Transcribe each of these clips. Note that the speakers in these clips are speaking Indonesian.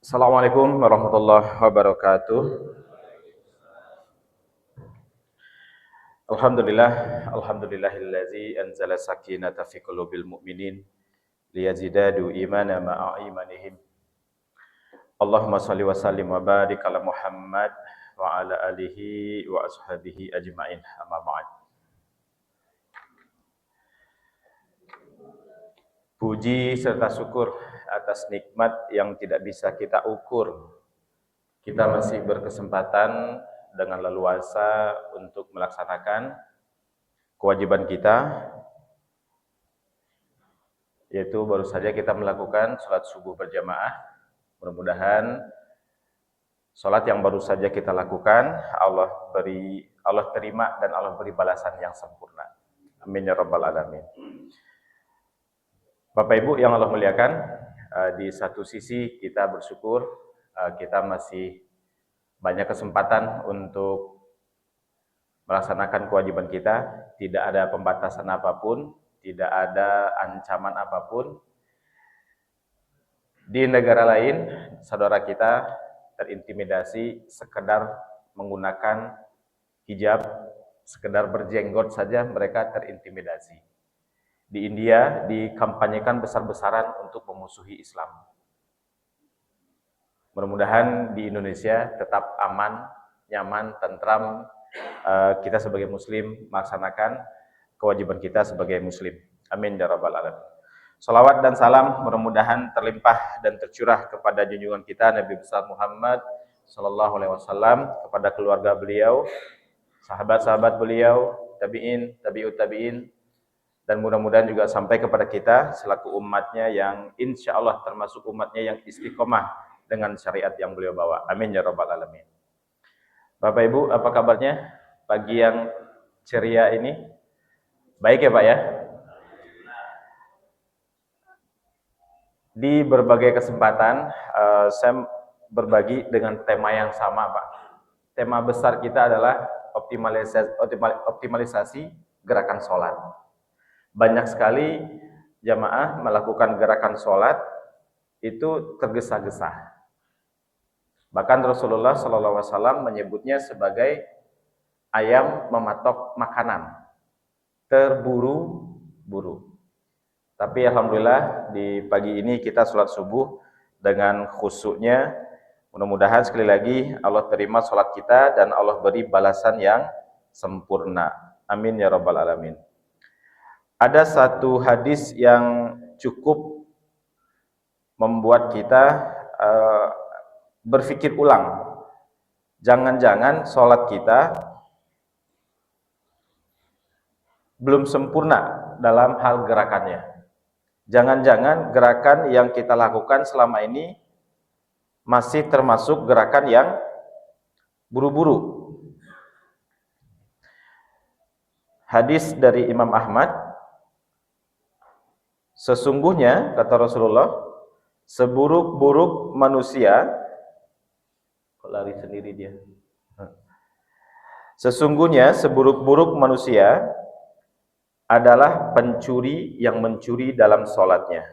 Assalamualaikum warahmatullahi wabarakatuh. Alhamdulillah, alhamdulillahillazi anzala sakinata fi qulubil mu'minin liyazidadu imana ma'a imanihim. Allahumma shalli wa sallim wa barik ala Muhammad wa ala alihi wa ashabihi ajma'in. Amma ba'd. Puji serta syukur atas nikmat yang tidak bisa kita ukur. Kita masih berkesempatan dengan leluasa untuk melaksanakan kewajiban kita, yaitu baru saja kita melakukan sholat subuh berjamaah. Mudah-mudahan sholat yang baru saja kita lakukan Allah terima dan Allah beri balasan yang sempurna. Amin ya rabbal alamin. Bapak Ibu yang Allah muliakan, di satu sisi kita bersyukur kita masih banyak kesempatan untuk melaksanakan kewajiban kita, tidak ada pembatasan apapun, tidak ada ancaman apapun. Di negara lain, saudara kita terintimidasi sekedar menggunakan hijab, sekedar berjenggot saja mereka terintimidasi. Di India dikampanyekan besar-besaran untuk memusuhi Islam. Mudah-mudahan di Indonesia tetap aman, nyaman, tentram, kita sebagai muslim melaksanakan kewajiban kita sebagai muslim. Amin ya rabbal alamin. Salawat dan salam mudah-mudahan terlimpah dan tercurah kepada junjungan kita Nabi besar Muhammad sallallahu alaihi wasallam, kepada keluarga beliau, sahabat-sahabat beliau, tabi'in, tabi'ut tabi'in, dan mudah-mudahan juga sampai kepada kita selaku umatnya yang insya Allah termasuk umatnya yang istiqomah dengan syariat yang beliau bawa. Amin ya rabbal alamin. Bapak Ibu, apa kabarnya pagi yang ceria ini? Baik ya Pak ya? Di berbagai kesempatan saya berbagi dengan tema yang sama Pak. Tema besar kita adalah optimalisasi gerakan sholat. Banyak sekali jamaah melakukan gerakan sholat itu tergesa-gesa. Bahkan Rasulullah SAW menyebutnya sebagai ayam mematok makanan, terburu-buru. Tapi alhamdulillah di pagi ini kita sholat subuh dengan khusyuknya. Mudah-mudahan sekali lagi Allah terima sholat kita dan Allah beri balasan yang sempurna. Amin ya rabbal alamin. Ada satu hadis yang cukup membuat kita berpikir ulang. Jangan-jangan sholat kita belum sempurna dalam hal gerakannya. Jangan-jangan gerakan yang kita lakukan selama ini masih termasuk gerakan yang buru-buru. Hadis dari Imam Ahmad, sesungguhnya, kata Rasulullah, seburuk-buruk manusia, kok lari sendiri dia? Sesungguhnya seburuk-buruk manusia adalah pencuri yang mencuri dalam sholatnya.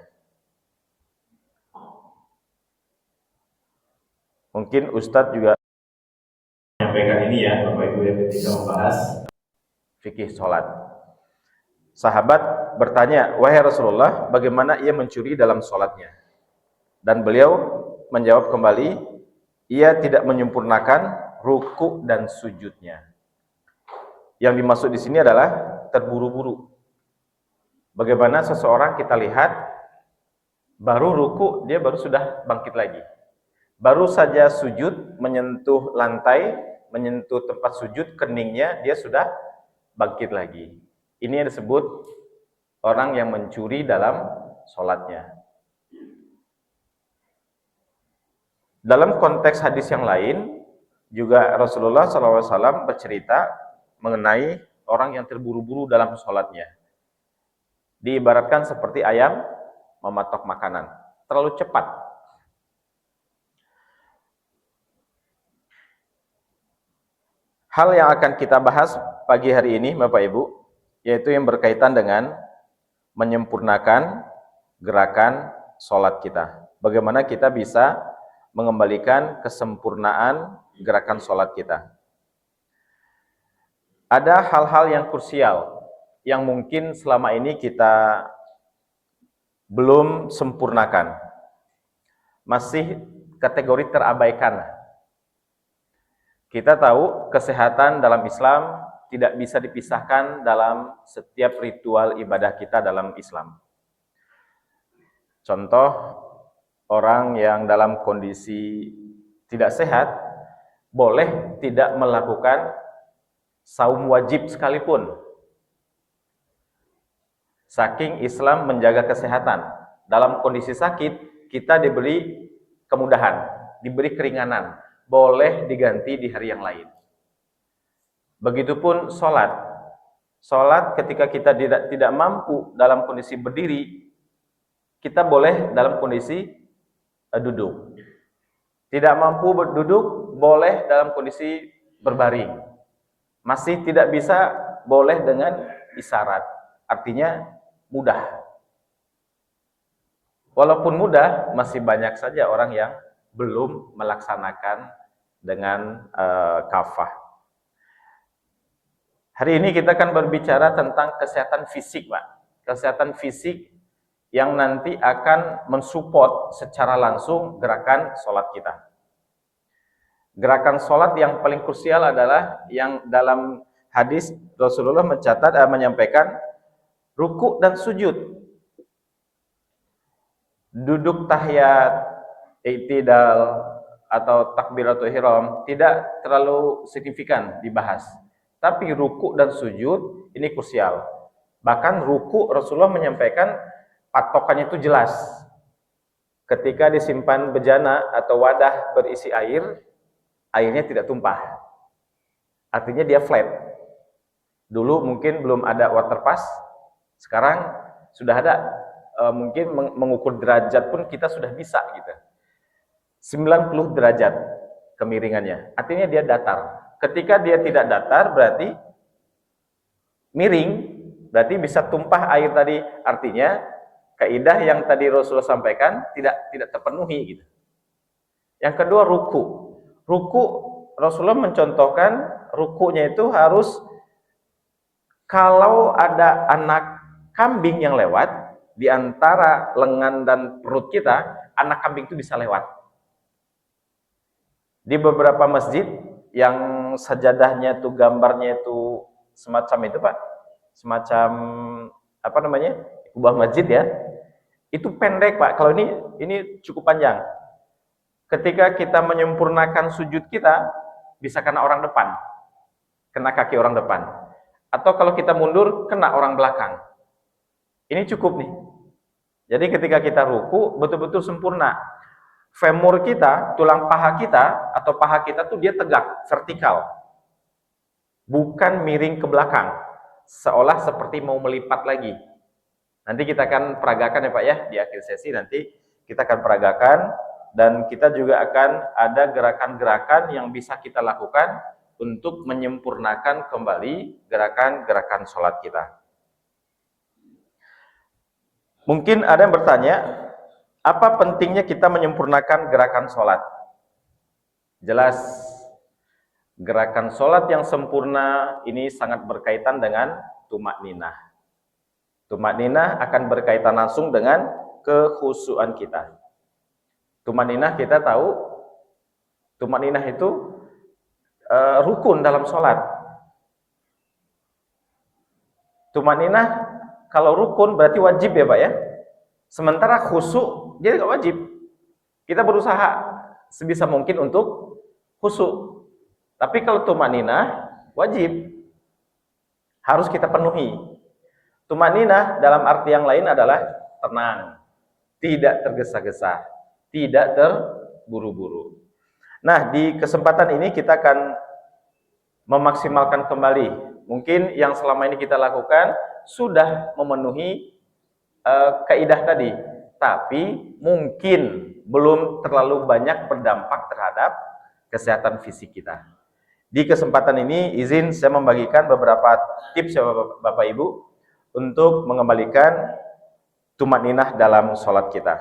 Mungkin Ustadz juga menyampaikan ini ya, Bapak Ibu ya, ketika membahas fikih sholat. Sahabat bertanya, wahai Rasulullah, bagaimana ia mencuri dalam sholatnya? Dan beliau menjawab kembali, ia tidak menyempurnakan ruku dan sujudnya. Yang dimaksud di sini adalah terburu-buru. Bagaimana seseorang kita lihat baru ruku, dia baru sudah bangkit lagi. Baru saja sujud, menyentuh lantai, menyentuh tempat sujud, keningnya, dia sudah bangkit lagi. Ini yang disebut orang yang mencuri dalam sholatnya. Dalam konteks hadis yang lain, juga Rasulullah SAW bercerita mengenai orang yang terburu-buru dalam sholatnya. Diibaratkan seperti ayam mematok makanan, terlalu cepat. Hal yang akan kita bahas pagi hari ini, Bapak Ibu, yaitu yang berkaitan dengan menyempurnakan gerakan sholat kita. Bagaimana kita bisa mengembalikan kesempurnaan gerakan sholat kita. Ada hal-hal yang krusial yang mungkin selama ini kita belum sempurnakan, masih kategori terabaikan. Kita tahu kesehatan dalam Islam tidak bisa dipisahkan dalam setiap ritual ibadah kita dalam Islam. Contoh, orang yang dalam kondisi tidak sehat boleh tidak melakukan saum wajib sekalipun. Saking Islam menjaga kesehatan. Dalam kondisi sakit, kita diberi kemudahan, diberi keringanan. Boleh diganti di hari yang lain. Begitupun sholat. Sholat ketika kita tidak mampu dalam kondisi berdiri, kita boleh dalam kondisi duduk. Tidak mampu duduk, boleh dalam kondisi berbaring. Masih tidak bisa, boleh dengan isyarat. Artinya mudah. Walaupun mudah, masih banyak saja orang yang belum melaksanakan dengan kafah. Hari ini kita akan berbicara tentang kesehatan fisik, Pak. Kesehatan fisik yang nanti akan mensupport secara langsung gerakan sholat kita. Gerakan sholat yang paling krusial adalah yang dalam hadis Rasulullah menyampaikan ruku dan sujud. Duduk tahiyat, i'tidal atau takbiratul ihram tidak terlalu signifikan dibahas. Tapi ruku dan sujud ini krusial. Bahkan ruku Rasulullah menyampaikan patokannya itu jelas. Ketika disimpan bejana atau wadah berisi air, airnya tidak tumpah. Artinya dia flat. Dulu mungkin belum ada water pass, sekarang sudah ada. Mungkin mengukur derajat pun kita sudah bisa gitu. 90 derajat kemiringannya. Artinya dia datar. Ketika dia tidak datar berarti miring, berarti bisa tumpah air tadi. Artinya kaidah yang tadi Rasulullah sampaikan tidak terpenuhi gitu. Yang kedua ruku. Ruku Rasulullah mencontohkan rukunya itu harus kalau ada anak kambing yang lewat di antara lengan dan perut kita, anak kambing itu bisa lewat. Di beberapa masjid yang sajadahnya itu gambarnya itu semacam itu, Pak. Semacam apa namanya? Kubah masjid ya. Itu pendek, Pak. Kalau ini cukup panjang. Ketika kita menyempurnakan sujud kita, bisa kena orang depan. Kena kaki orang depan. Atau kalau kita mundur, kena orang belakang. Ini cukup nih. Jadi ketika kita ruku, betul-betul sempurna. Femur kita, tulang paha kita, atau paha kita tuh dia tegak, vertikal. Bukan miring ke belakang. Seolah seperti mau melipat lagi. Nanti kita akan peragakan ya Pak ya, di akhir sesi nanti kita akan peragakan. Dan kita juga akan ada gerakan-gerakan yang bisa kita lakukan untuk menyempurnakan kembali gerakan-gerakan sholat kita. Mungkin ada yang bertanya, apa pentingnya kita menyempurnakan gerakan sholat? Jelas, gerakan sholat yang sempurna ini sangat berkaitan dengan tumak ninah. Tumak ninah akan berkaitan langsung dengan kekhusyuan kita. Tumak ninah kita tahu, tumak ninah itu rukun dalam sholat. Tumak ninah kalau rukun berarti wajib ya Pak ya. Sementara khusyuk dia tidak wajib. Kita berusaha sebisa mungkin untuk khusyuk. Tapi kalau tumaninah wajib. Harus kita penuhi. Tumaninah dalam arti yang lain adalah tenang, tidak tergesa-gesa, tidak terburu-buru. Nah, di kesempatan ini kita akan memaksimalkan kembali. Mungkin yang selama ini kita lakukan sudah memenuhi kaidah tadi, tapi mungkin belum terlalu banyak berdampak terhadap kesehatan fisik kita. Di kesempatan ini izin saya membagikan beberapa tips ya Bapak Ibu untuk mengembalikan tumak ninah dalam sholat kita.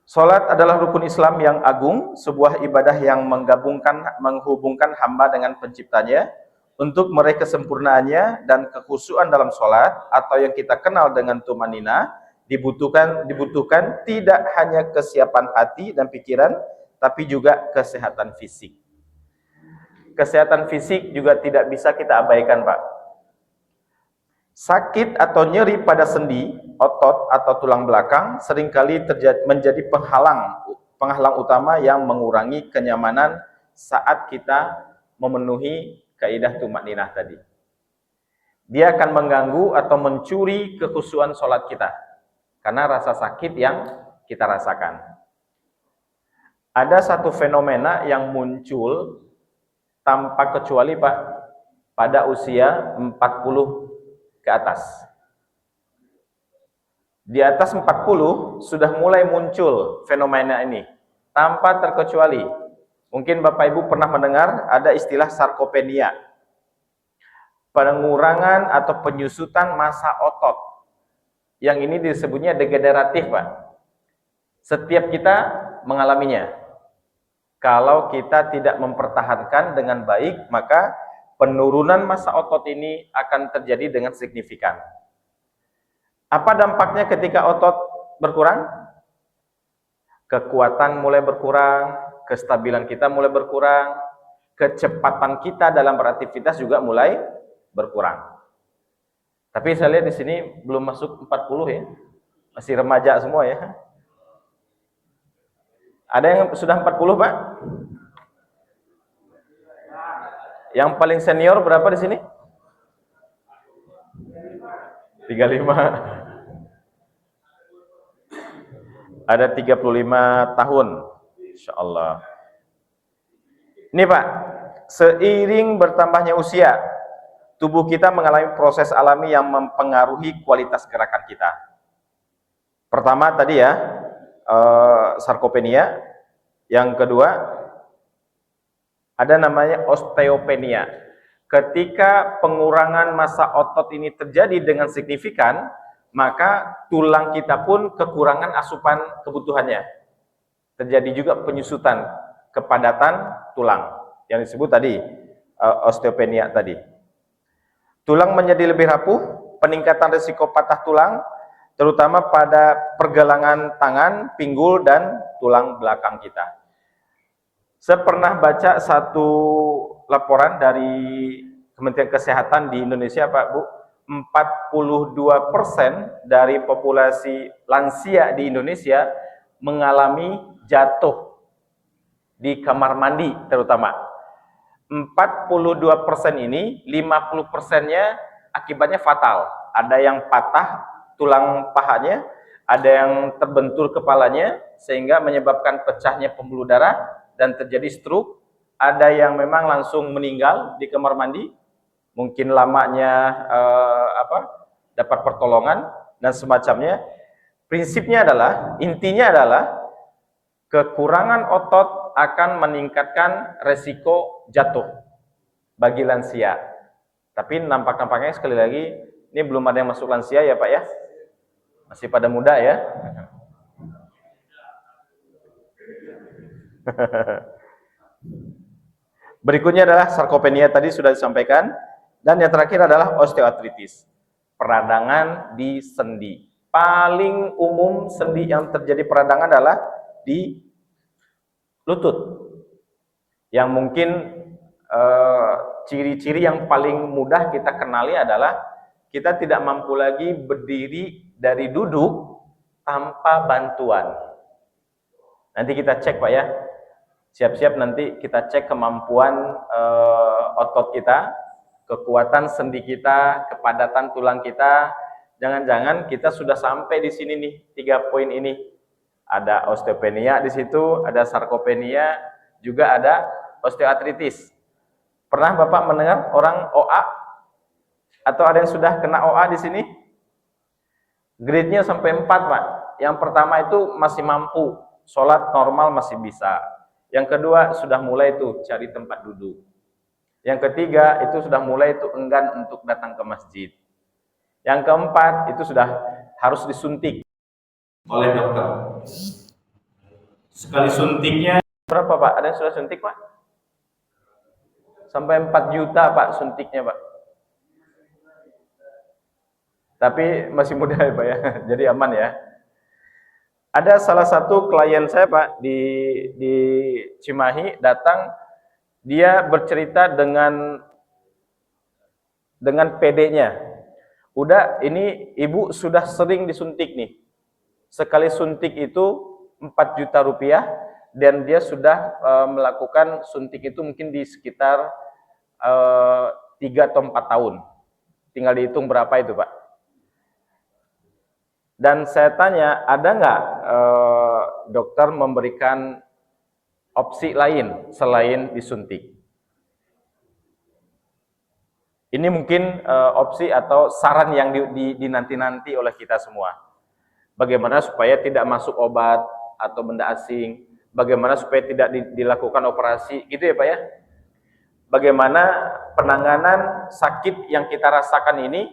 Salat adalah rukun Islam yang agung, sebuah ibadah yang menghubungkan hamba dengan penciptanya. Untuk meraih kesempurnaannya dan kekhusyuan dalam salat atau yang kita kenal dengan tumanina, dibutuhkan tidak hanya kesiapan hati dan pikiran, tapi juga kesehatan fisik. Kesehatan fisik juga tidak bisa kita abaikan, Pak. Sakit atau nyeri pada sendi, otot atau tulang belakang seringkali menjadi penghalang utama yang mengurangi kenyamanan saat kita memenuhi kaidah tumakninah tadi. Dia akan mengganggu atau mencuri kekhusyuan sholat kita karena rasa sakit yang kita rasakan. Ada satu fenomena yang muncul tanpa kecuali, Pak, pada usia 40 ke atas. Di atas 40 sudah mulai muncul fenomena ini tanpa terkecuali. Mungkin Bapak Ibu pernah mendengar ada istilah sarkopenia, pengurangan atau penyusutan massa otot. Yang ini disebutnya degeneratif, Pak. Setiap kita mengalaminya. Kalau kita tidak mempertahankan dengan baik, maka penurunan massa otot ini akan terjadi dengan signifikan. Apa dampaknya ketika otot berkurang? Kekuatan mulai berkurang, kestabilan kita mulai berkurang, kecepatan kita dalam beraktivitas juga mulai berkurang. Tapi saya lihat di sini belum masuk 40 ya. Masih remaja semua ya. Ada yang sudah 40, Pak? Yang paling senior berapa di sini? 35. Ada 35 tahun. Insyaallah. Ini, Pak, seiring bertambahnya usia, tubuh kita mengalami proses alami yang mempengaruhi kualitas gerakan kita. Pertama tadi ya, sarkopenia. Yang kedua, ada namanya osteopenia. Ketika pengurangan massa otot ini terjadi dengan signifikan, maka tulang kita pun kekurangan asupan kebutuhannya. Terjadi juga penyusutan, kepadatan tulang yang disebut tadi osteopenia tadi. Tulang menjadi lebih rapuh, peningkatan risiko patah tulang terutama pada pergelangan tangan, pinggul dan tulang belakang kita. Saya pernah baca satu laporan dari Kementerian Kesehatan di Indonesia, Pak Bu, 42% dari populasi lansia di Indonesia mengalami jatuh di kamar mandi terutama. 42% ini, 50%-nya akibatnya fatal. Ada yang patah tulang pahanya, ada yang terbentur kepalanya sehingga menyebabkan pecahnya pembuluh darah dan terjadi stroke. Ada yang memang langsung meninggal di kamar mandi, mungkin lamanya dapat pertolongan dan semacamnya. Prinsipnya adalah, intinya adalah kekurangan otot akan meningkatkan resiko jatuh bagi lansia. Tapi nampaknya sekali lagi, ini belum ada yang masuk lansia ya Pak ya? Masih pada muda ya? Berikutnya adalah sarkopenia, tadi sudah disampaikan. Dan yang terakhir adalah osteoartritis, peradangan di sendi. Paling umum sendi yang terjadi peradangan adalah di lutut. Yang mungkin ciri-ciri yang paling mudah kita kenali adalah kita tidak mampu lagi berdiri dari duduk tanpa bantuan. Nanti kita cek Pak ya. Siap-siap nanti kita cek kemampuan otot kita, kekuatan sendi kita, kepadatan tulang kita. Jangan-jangan kita sudah sampai di sini nih, 3 poin ini. Ada osteopenia di situ, ada sarkopenia, juga ada osteoartritis. Pernah Bapak mendengar orang OA? Atau ada yang sudah kena OA di sini? Grade-nya sampai 4, Pak. Yang pertama itu masih mampu, sholat normal masih bisa. Yang kedua sudah mulai tuh cari tempat duduk. Yang ketiga itu sudah mulai tuh enggan untuk datang ke masjid. Yang keempat itu sudah harus disuntik oleh dokter. Sekali suntiknya berapa Pak? Ada yang sudah suntik Pak? Sampai 4 juta Pak suntiknya Pak. Tapi masih muda ya Pak ya, jadi aman ya. Ada salah satu klien saya Pak di Cimahi datang, dia bercerita dengan PD-nya. Udah, ini ibu sudah sering disuntik nih. Sekali suntik itu 4 juta rupiah dan dia sudah melakukan suntik itu mungkin di sekitar 3 atau 4 tahun. Tinggal dihitung berapa itu Pak. Dan saya tanya, ada nggak dokter memberikan opsi lain selain disuntik? Ini mungkin opsi atau saran yang dinanti-nanti oleh kita semua. Bagaimana supaya tidak masuk obat atau benda asing, bagaimana supaya tidak dilakukan operasi, gitu ya Pak ya. Bagaimana penanganan sakit yang kita rasakan ini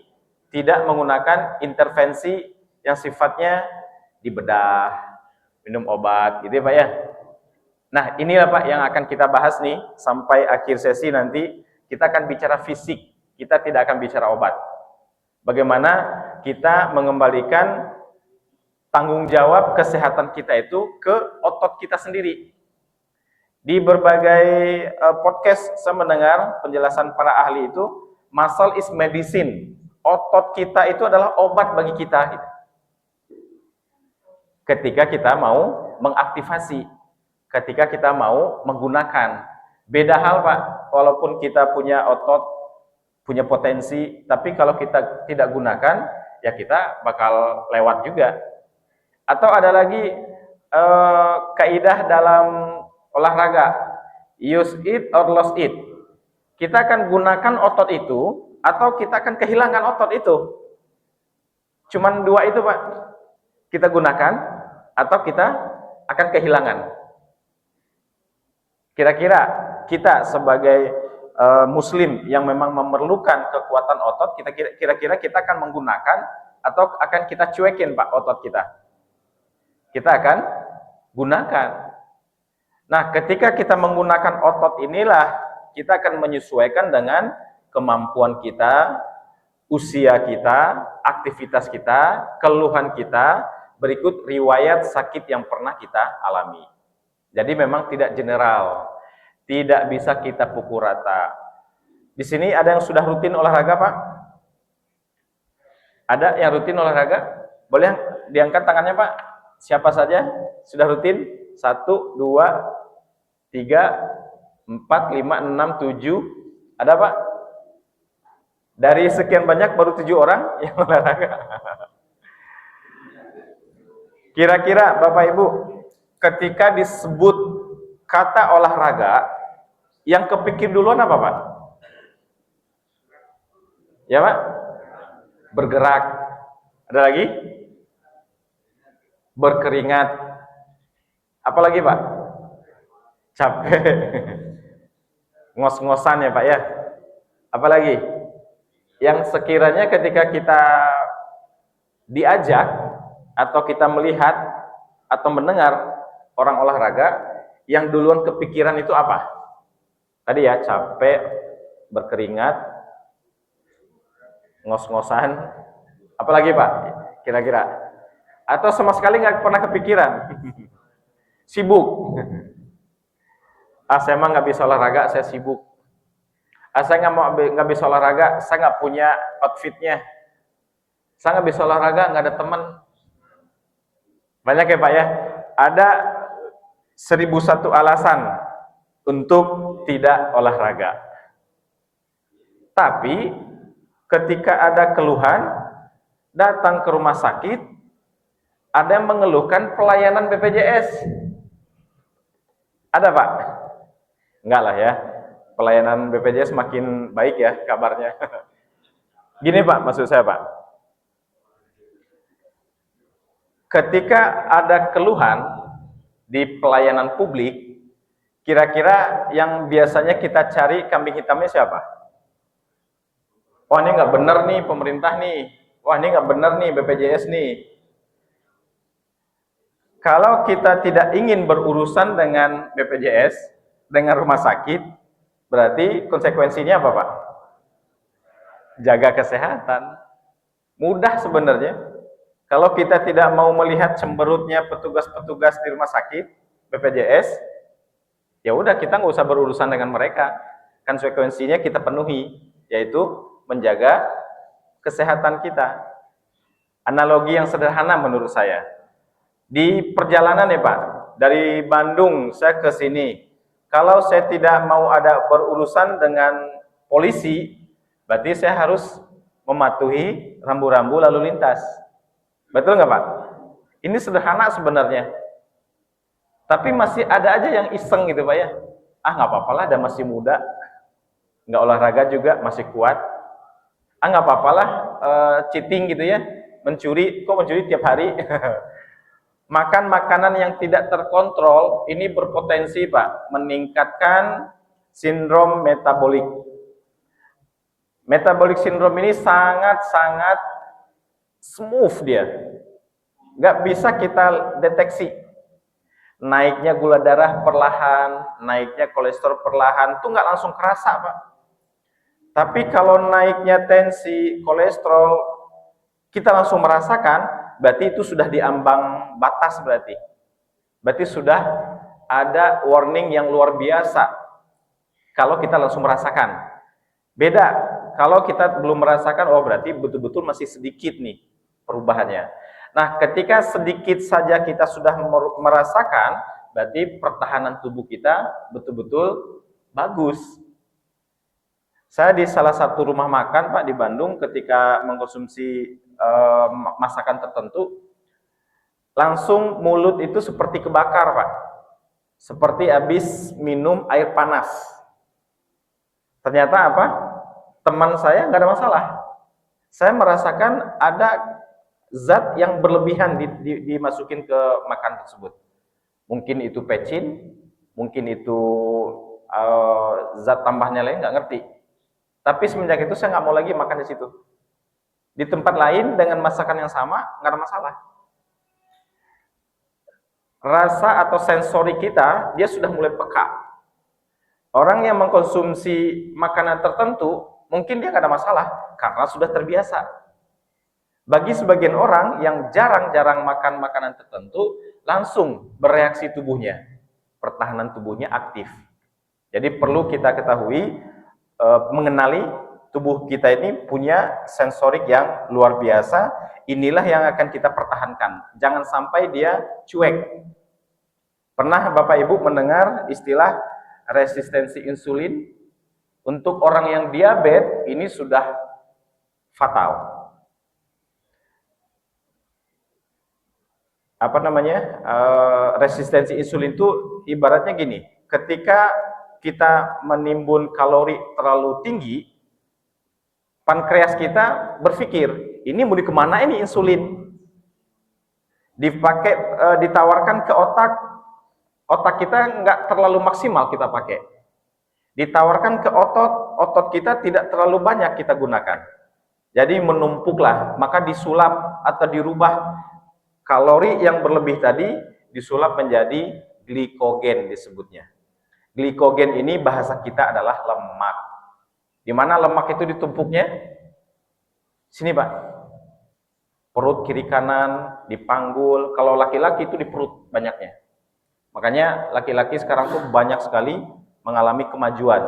tidak menggunakan intervensi yang sifatnya dibedah, minum obat, gitu ya Pak ya. Nah, inilah Pak yang akan kita bahas nih sampai akhir sesi nanti. Kita akan bicara fisik, kita tidak akan bicara obat. Bagaimana kita mengembalikan tanggung jawab kesehatan kita itu ke otot kita sendiri. Di berbagai podcast saya mendengar penjelasan para ahli itu, muscle is medicine. Otot kita itu adalah obat bagi kita. Ketika kita mau mengaktifasi, ketika kita mau menggunakan. Beda hal Pak, walaupun kita punya otot, punya potensi, tapi kalau kita tidak gunakan, ya kita bakal lewat juga. Atau ada lagi kaidah dalam olahraga, use it or lose it. Kita akan gunakan otot itu, atau kita akan kehilangan otot itu. Cuman dua itu Pak, kita gunakan, atau kita akan kehilangan. Kira-kira kita sebagai muslim yang memang memerlukan kekuatan otot, kira-kira kita akan menggunakan atau akan kita cuekin Pak otot kita? Kita akan gunakan. Nah, ketika kita menggunakan otot inilah kita akan menyesuaikan dengan kemampuan kita, usia kita, aktivitas kita, keluhan kita, berikut riwayat sakit yang pernah kita alami. Jadi memang tidak general, tidak bisa kita pukul rata. Di sini ada yang sudah rutin olahraga Pak? Ada yang rutin olahraga? Boleh diangkat tangannya Pak? Siapa saja sudah rutin? 1, 2, 3, 4, 5, 6, 7. Ada Pak? Dari sekian banyak baru 7 orang yang olahraga. Kira-kira Bapak Ibu, ketika disebut kata olahraga, yang kepikir duluan apa Pak? Ya Pak? Bergerak. Ada lagi? Berkeringat. Apa lagi Pak? Capek. Ngos-ngosan ya Pak ya. Apa lagi? Yang sekiranya ketika kita diajak atau kita melihat atau mendengar orang olahraga, yang duluan kepikiran itu apa? Tadi ya, capek, berkeringat, ngos-ngosan. Apalagi Pak, kira-kira? Atau sama sekali nggak pernah kepikiran? Sibuk. Saya mah nggak bisa olahraga, saya sibuk. Saya nggak bisa olahraga, saya nggak punya outfitnya. Saya nggak bisa olahraga, nggak ada teman. Banyak ya Pak ya. Ada 1001 alasan untuk tidak olahraga. Tapi ketika ada keluhan, datang ke rumah sakit, ada yang mengeluhkan pelayanan BPJS. Ada Pak? Enggak lah ya. Pelayanan BPJS makin baik ya kabarnya. Gini Pak, maksud saya Pak. Ketika ada keluhan di pelayanan publik, kira-kira yang biasanya kita cari kambing hitamnya siapa? Wah ini nggak bener nih pemerintah nih. Wah ini nggak bener nih BPJS nih. Kalau kita tidak ingin berurusan dengan BPJS, dengan rumah sakit, berarti konsekuensinya apa, Pak? Jaga kesehatan. Mudah sebenarnya. Kalau kita tidak mau melihat cemberutnya petugas-petugas di rumah sakit, BPJS, ya udah kita nggak usah berurusan dengan mereka. Konsekuensinya kita penuhi, yaitu menjaga kesehatan kita. Analogi yang sederhana menurut saya. Di perjalanan ya Pak, dari Bandung saya ke sini, kalau saya tidak mau ada berurusan dengan polisi, berarti saya harus mematuhi rambu-rambu lalu lintas. Betul nggak Pak? Ini sederhana sebenarnya. Tapi masih ada aja yang iseng gitu Pak ya. Ah nggak apa-apa lah, ada masih muda, nggak olahraga juga masih kuat. Ah nggak apa-apa lah, cheating gitu ya, mencuri, kok mencuri tiap hari. Makan makanan yang tidak terkontrol ini berpotensi Pak meningkatkan sindrom metabolik. Metabolic syndrome ini sangat-sangat smooth dia, nggak bisa kita deteksi. Naiknya gula darah perlahan, naiknya kolesterol perlahan, itu nggak langsung kerasa Pak. Tapi kalau naiknya tensi, kolesterol, kita langsung merasakan, berarti itu sudah diambang batas berarti. Berarti sudah ada warning yang luar biasa kalau kita langsung merasakan. Beda, kalau kita belum merasakan, oh berarti betul-betul masih sedikit nih perubahannya. Nah, ketika sedikit saja kita sudah merasakan, berarti pertahanan tubuh kita betul-betul bagus. Saya di salah satu rumah makan Pak di Bandung ketika mengkonsumsi masakan tertentu, langsung mulut itu seperti kebakar Pak. Seperti habis minum air panas. Ternyata apa? Teman saya nggak ada masalah. Saya merasakan ada zat yang berlebihan dimasukin ke makan tersebut. Mungkin itu pecin, mungkin itu zat tambahnya lain, nggak ngerti. Tapi semenjak itu saya nggak mau lagi makan di situ. Di tempat lain dengan masakan yang sama nggak ada masalah. Rasa atau sensori kita dia sudah mulai peka. Orang yang mengkonsumsi makanan tertentu mungkin dia nggak ada masalah karena sudah terbiasa. Bagi sebagian orang yang jarang-jarang makan makanan tertentu, langsung bereaksi tubuhnya, pertahanan tubuhnya aktif. Jadi perlu kita ketahui, mengenali tubuh kita ini punya sensorik yang luar biasa. Inilah yang akan kita pertahankan. Jangan sampai dia cuek. Pernah Bapak Ibu mendengar istilah resistensi insulin? Untuk orang yang diabetes ini sudah fatal. Apa namanya? Resistensi insulin itu ibaratnya gini, ketika kita menimbun kalori terlalu tinggi, pankreas kita berpikir, ini mau kemana ini insulin? Dipakai, ditawarkan ke otak, otak kita nggak terlalu maksimal kita pakai. Ditawarkan ke otot, otot kita tidak terlalu banyak kita gunakan. Jadi menumpuklah, maka disulap atau dirubah kalori yang berlebih tadi, disulap menjadi glikogen disebutnya. Glikogen ini bahasa kita adalah lemak. Di mana lemak itu ditumpuknya? Sini Pak. Perut kiri kanan, di panggul. Kalau laki-laki itu di perut banyaknya. Makanya laki-laki sekarang tuh banyak sekali mengalami kemajuan.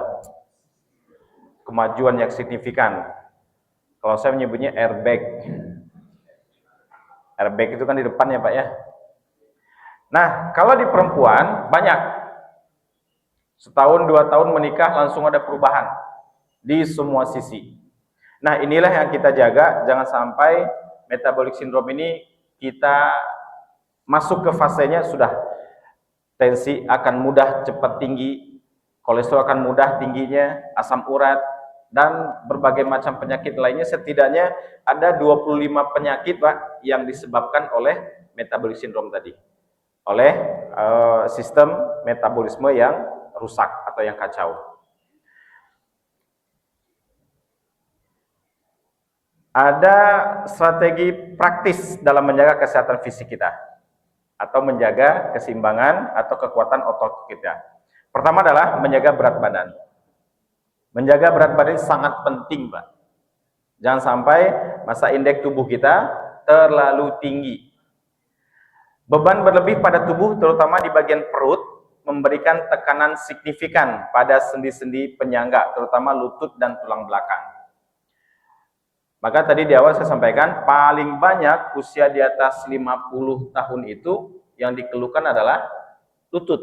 Kemajuan yang signifikan. Kalau saya menyebutnya airbag. Airbag itu kan di depan ya Pak ya. Nah, kalau di perempuan banyak. Setahun 2 tahun menikah langsung ada perubahan di semua sisi. Nah, inilah yang kita jaga, jangan sampai metabolic syndrome ini kita masuk ke fasenya sudah tensi akan mudah cepat tinggi, kolesterol akan mudah tingginya, asam urat, dan berbagai macam penyakit lainnya. Setidaknya ada 25 penyakit Pak yang disebabkan oleh metabolic syndrome tadi, oleh sistem metabolisme yang rusak atau yang kacau. Ada strategi praktis dalam menjaga kesehatan fisik kita. atau menjaga keseimbangan atau kekuatan otot kita. Pertama adalah menjaga berat badan. Menjaga berat badan sangat penting, Pak. Jangan sampai massa indeks tubuh kita terlalu tinggi. Beban berlebih pada tubuh, terutama di bagian perut, memberikan tekanan signifikan pada sendi-sendi penyangga, terutama lutut dan tulang belakang. Maka tadi di awal saya sampaikan, paling banyak usia di atas 50 tahun itu yang dikeluhkan adalah lutut.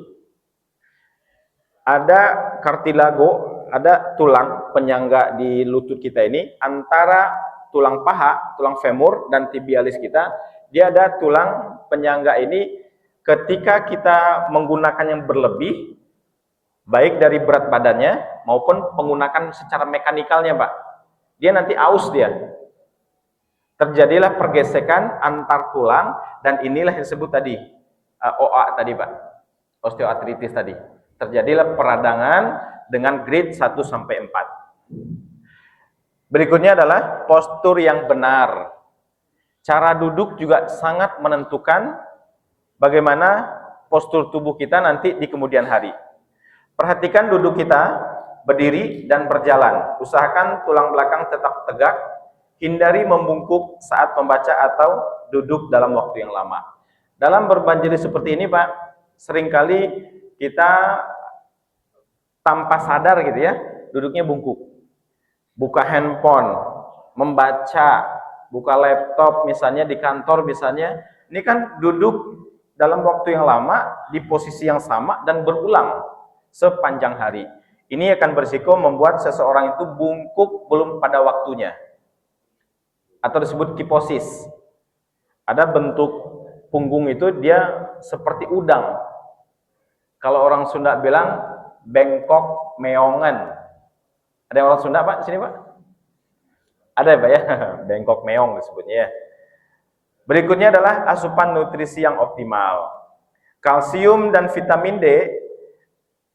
Ada kartilago, ada tulang penyangga di lutut kita ini, antara tulang paha, tulang femur, dan tibialis kita, dia ada tulang penyangga ini, ketika kita menggunakan yang berlebih, baik dari berat badannya, maupun menggunakan secara mekanikalnya, Pak, dia nanti aus dia. Terjadilah pergesekan antar tulang, dan inilah yang disebut tadi OA tadi, Pak, osteoartritis tadi. Terjadilah peradangan dengan grade 1 sampai 4. Berikutnya adalah postur yang benar. Cara duduk juga sangat menentukan bagaimana postur tubuh kita nanti di kemudian hari. Perhatikan duduk kita, berdiri dan berjalan. Usahakan tulang belakang tetap tegak. Hindari membungkuk saat membaca atau duduk dalam waktu yang lama. Dalam berbanjiri seperti ini, Pak, seringkali kita tanpa sadar gitu ya, duduknya bungkuk. Buka handphone, membaca, buka laptop misalnya di kantor misalnya, ini kan duduk dalam waktu yang lama di posisi yang sama dan berulang sepanjang hari. Ini akan berisiko membuat seseorang itu bungkuk belum pada waktunya, atau disebut kiposis. Ada bentuk punggung itu dia seperti udang. Kalau orang Sunda bilang bengkok meongan. Ada yang orang Sunda, Pak, sini, Pak? Ada ya, Pak ya? Bengkok meong disebutnya ya. Berikutnya adalah asupan nutrisi yang optimal. Kalsium dan vitamin D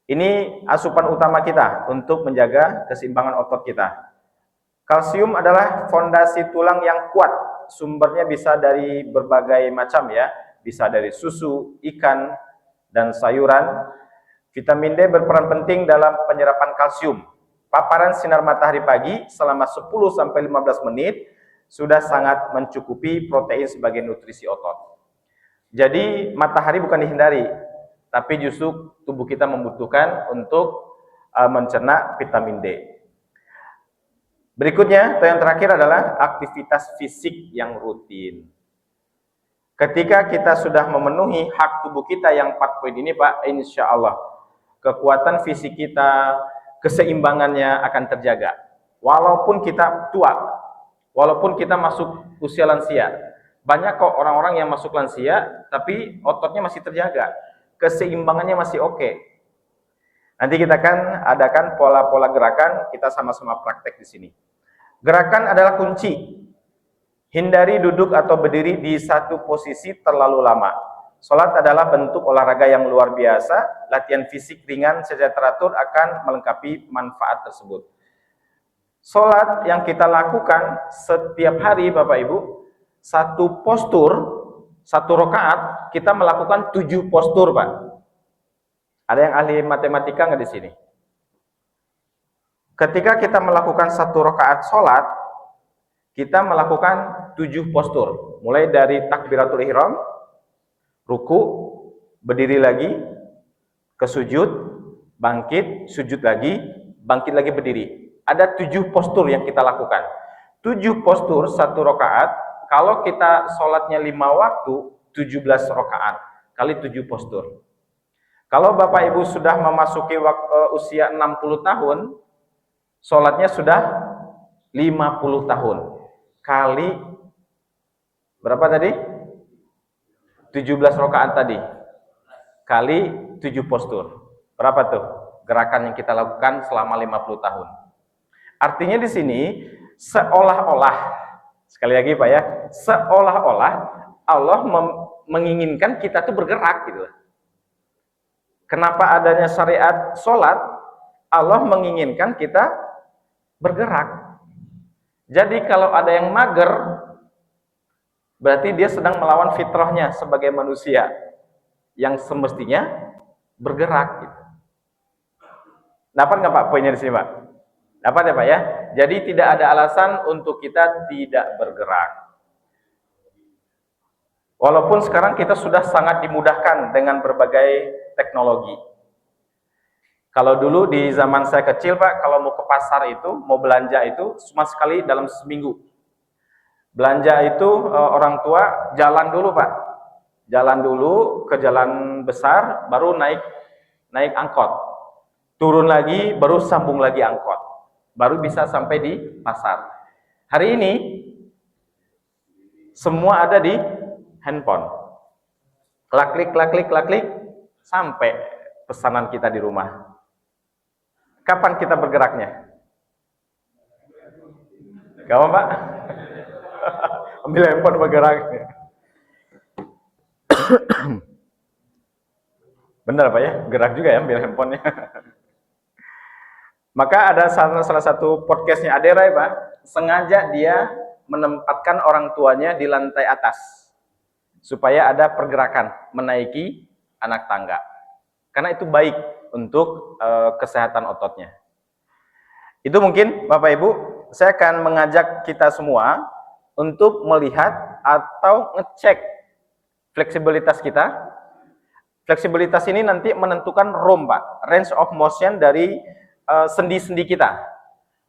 ini asupan utama kita untuk menjaga keseimbangan otot kita. Kalsium adalah fondasi tulang yang kuat. Sumbernya bisa dari berbagai macam ya, bisa dari susu, ikan, dan sayuran. Vitamin D berperan penting dalam penyerapan kalsium. Paparan sinar matahari pagi selama 10-15 menit sudah sangat mencukupi protein sebagai nutrisi otot. Jadi matahari bukan dihindari, tapi justru tubuh kita membutuhkan untuk mencerna vitamin D. Berikutnya, atau yang terakhir adalah aktivitas fisik yang rutin. Ketika kita sudah memenuhi hak tubuh kita yang 4 poin ini, Pak, insya Allah kekuatan fisik kita, keseimbangannya akan terjaga. Walaupun kita tua, walaupun kita masuk usia lansia. Banyak kok orang-orang yang masuk lansia, tapi ototnya masih terjaga. Keseimbangannya masih oke. Nanti kita akan adakan pola-pola gerakan, kita sama-sama praktek di sini. Gerakan adalah kunci. Hindari duduk atau berdiri di satu posisi terlalu lama. Salat adalah bentuk olahraga yang luar biasa. Latihan fisik ringan secara teratur akan melengkapi manfaat tersebut. Salat yang kita lakukan setiap hari, Bapak Ibu, satu postur, satu rakaat, kita melakukan 7 postur, Pak. Ada yang ahli matematika nggak di sini? Ketika kita melakukan satu rakaat salat, kita melakukan 7 postur. Mulai dari takbiratul ihram, ruku, berdiri lagi, ke sujud, bangkit, sujud lagi, bangkit lagi berdiri. Ada 7 postur yang kita lakukan. 7 postur satu rakaat, kalau kita sholatnya 5 waktu, 17 rakaat kali 7 postur. Kalau Bapak Ibu sudah memasuki usia 60 tahun, sholatnya sudah 50 tahun. Kali berapa tadi? 17 rakaat tadi kali 7 postur. Berapa tuh gerakan yang kita lakukan selama 50 tahun? Artinya di sini seolah-olah, sekali lagi Pak ya, seolah-olah Allah menginginkan kita tuh bergerak gitu. Kenapa adanya syariat sholat? Allah menginginkan kita bergerak. Jadi kalau ada yang mager, berarti dia sedang melawan fitrahnya sebagai manusia. yang semestinya bergerak gitu. Dapat nggak Pak poinnya di sini Pak? Dapat ya Pak ya? Jadi tidak ada alasan untuk kita tidak bergerak. Walaupun sekarang kita sudah sangat dimudahkan dengan berbagai teknologi. Kalau dulu di zaman saya kecil Pak, kalau mau ke pasar itu, mau belanja itu cuma sekali dalam seminggu. Belanja itu orang tua jalan dulu Pak. Jalan dulu ke jalan besar, baru naik angkot. Turun lagi, baru sambung lagi angkot. Baru bisa sampai di pasar. Hari ini semua ada di handphone. Klik, sampai pesanan kita di rumah. Kapan kita bergeraknya? Kapan Pak? Ambil handphone bergerak. Benar Pak ya? Gerak juga ya ambil handphonenya. Maka ada salah satu podcastnya Adera ya Pak, sengaja dia menempatkan orang tuanya di lantai atas supaya ada pergerakan menaiki anak tangga. Karena itu baik untuk kesehatan ototnya. Itu mungkin Bapak Ibu, saya akan mengajak kita semua untuk melihat atau ngecek fleksibilitas kita. Fleksibilitas ini nanti menentukan ROM Pak, range of motion dari sendi-sendi kita.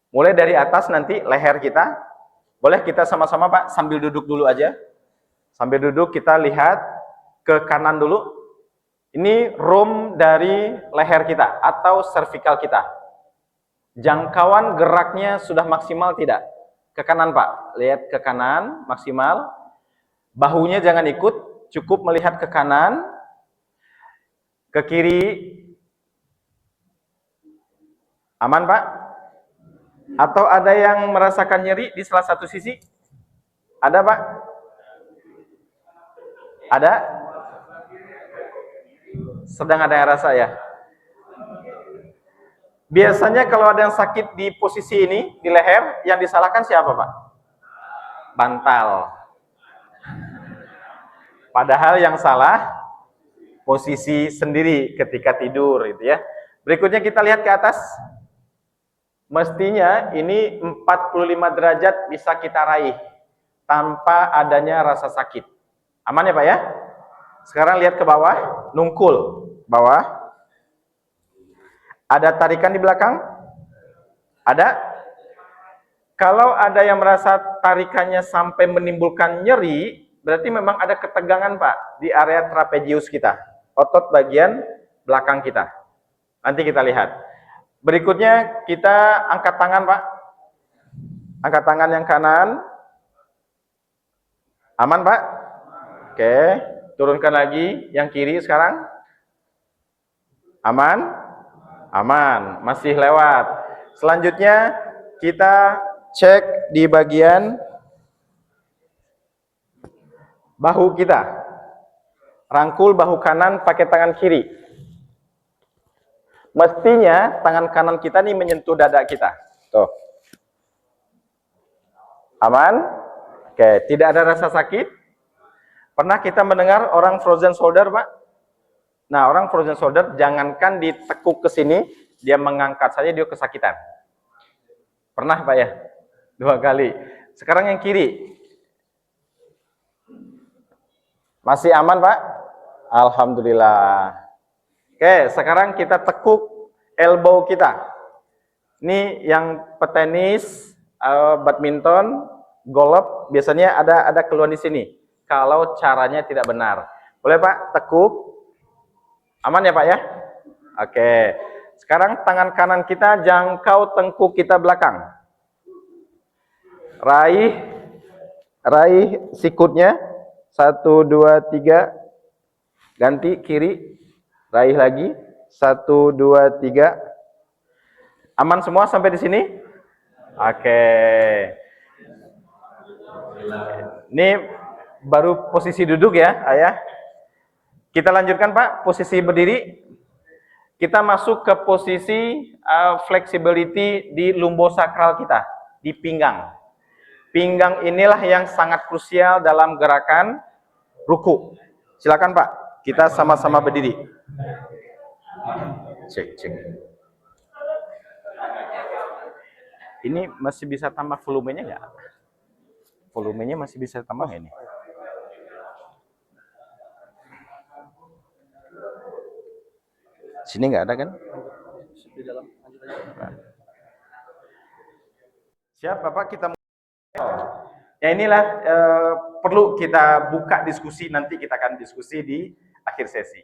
Mulai dari atas nanti leher kita. Boleh kita sama-sama Pak sambil duduk dulu aja. Sambil duduk kita lihat ke kanan dulu. Ini room dari leher kita atau cervical kita. Jangkauan geraknya sudah maksimal tidak? Ke kanan Pak. Lihat ke kanan maksimal. Bahunya jangan ikut, cukup melihat ke kanan. Ke kiri. Aman Pak? Atau ada yang merasakan nyeri di salah satu sisi? Ada Pak? Ada? Sedang ada yang rasa ya? Biasanya kalau ada yang sakit di posisi ini, di leher, yang disalahkan siapa Pak? Bantal. Padahal yang salah posisi sendiri ketika tidur gitu ya. Berikutnya kita lihat ke atas. Mestinya ini 45 derajat bisa kita raih tanpa adanya rasa sakit. Aman ya Pak ya? Sekarang lihat ke bawah, nungkul. Bawah. Ada tarikan di belakang? Ada? Kalau ada yang merasa tarikannya sampai menimbulkan nyeri, berarti memang ada ketegangan Pak di area trapezius kita. Otot bagian belakang kita. Nanti kita lihat. Berikutnya kita angkat tangan Pak. Angkat tangan yang kanan. Aman Pak? Oke. Turunkan lagi yang kiri sekarang. Aman? Aman. Masih lewat. Selanjutnya kita cek di bagian bahu kita. Rangkul bahu kanan pakai tangan kiri. Mestinya tangan kanan kita nih menyentuh dada kita. Tuh. Aman? Oke, tidak ada rasa sakit. Pernah kita mendengar orang frozen shoulder, Pak? Nah, orang frozen shoulder jangankan ditekuk ke sini, dia mengangkat saja dia kesakitan. Pernah, Pak ya? 2 kali. Sekarang yang kiri. Masih aman, Pak? Alhamdulillah. Oke, sekarang kita tekuk elbow kita. Ini yang petenis, badminton, golf, biasanya ada keluhan di sini. Kalau caranya tidak benar. Boleh Pak, tekuk. Aman ya Pak ya? Oke. Sekarang tangan kanan kita jangkau tengkuk kita belakang. Raih sikutnya. 1, 2, 3. Ganti kiri. Raih lagi. 1, 2, 3. Aman semua sampai di sini? Oke. Ini baru posisi duduk ya, Ayah. Kita lanjutkan Pak, posisi berdiri. Kita masuk ke posisi flexibility di lumbosakral kita, di pinggang. Pinggang inilah yang sangat krusial dalam gerakan ruku. Silakan Pak. Kita sama-sama berdiri. Cek. Ini masih bisa tambah volumenya nggak? Volumenya masih bisa tambah ini? Sini nggak ada kan? Siap, Bapak, kita ya inilah perlu kita buka diskusi, nanti kita akan diskusi di akhir sesi.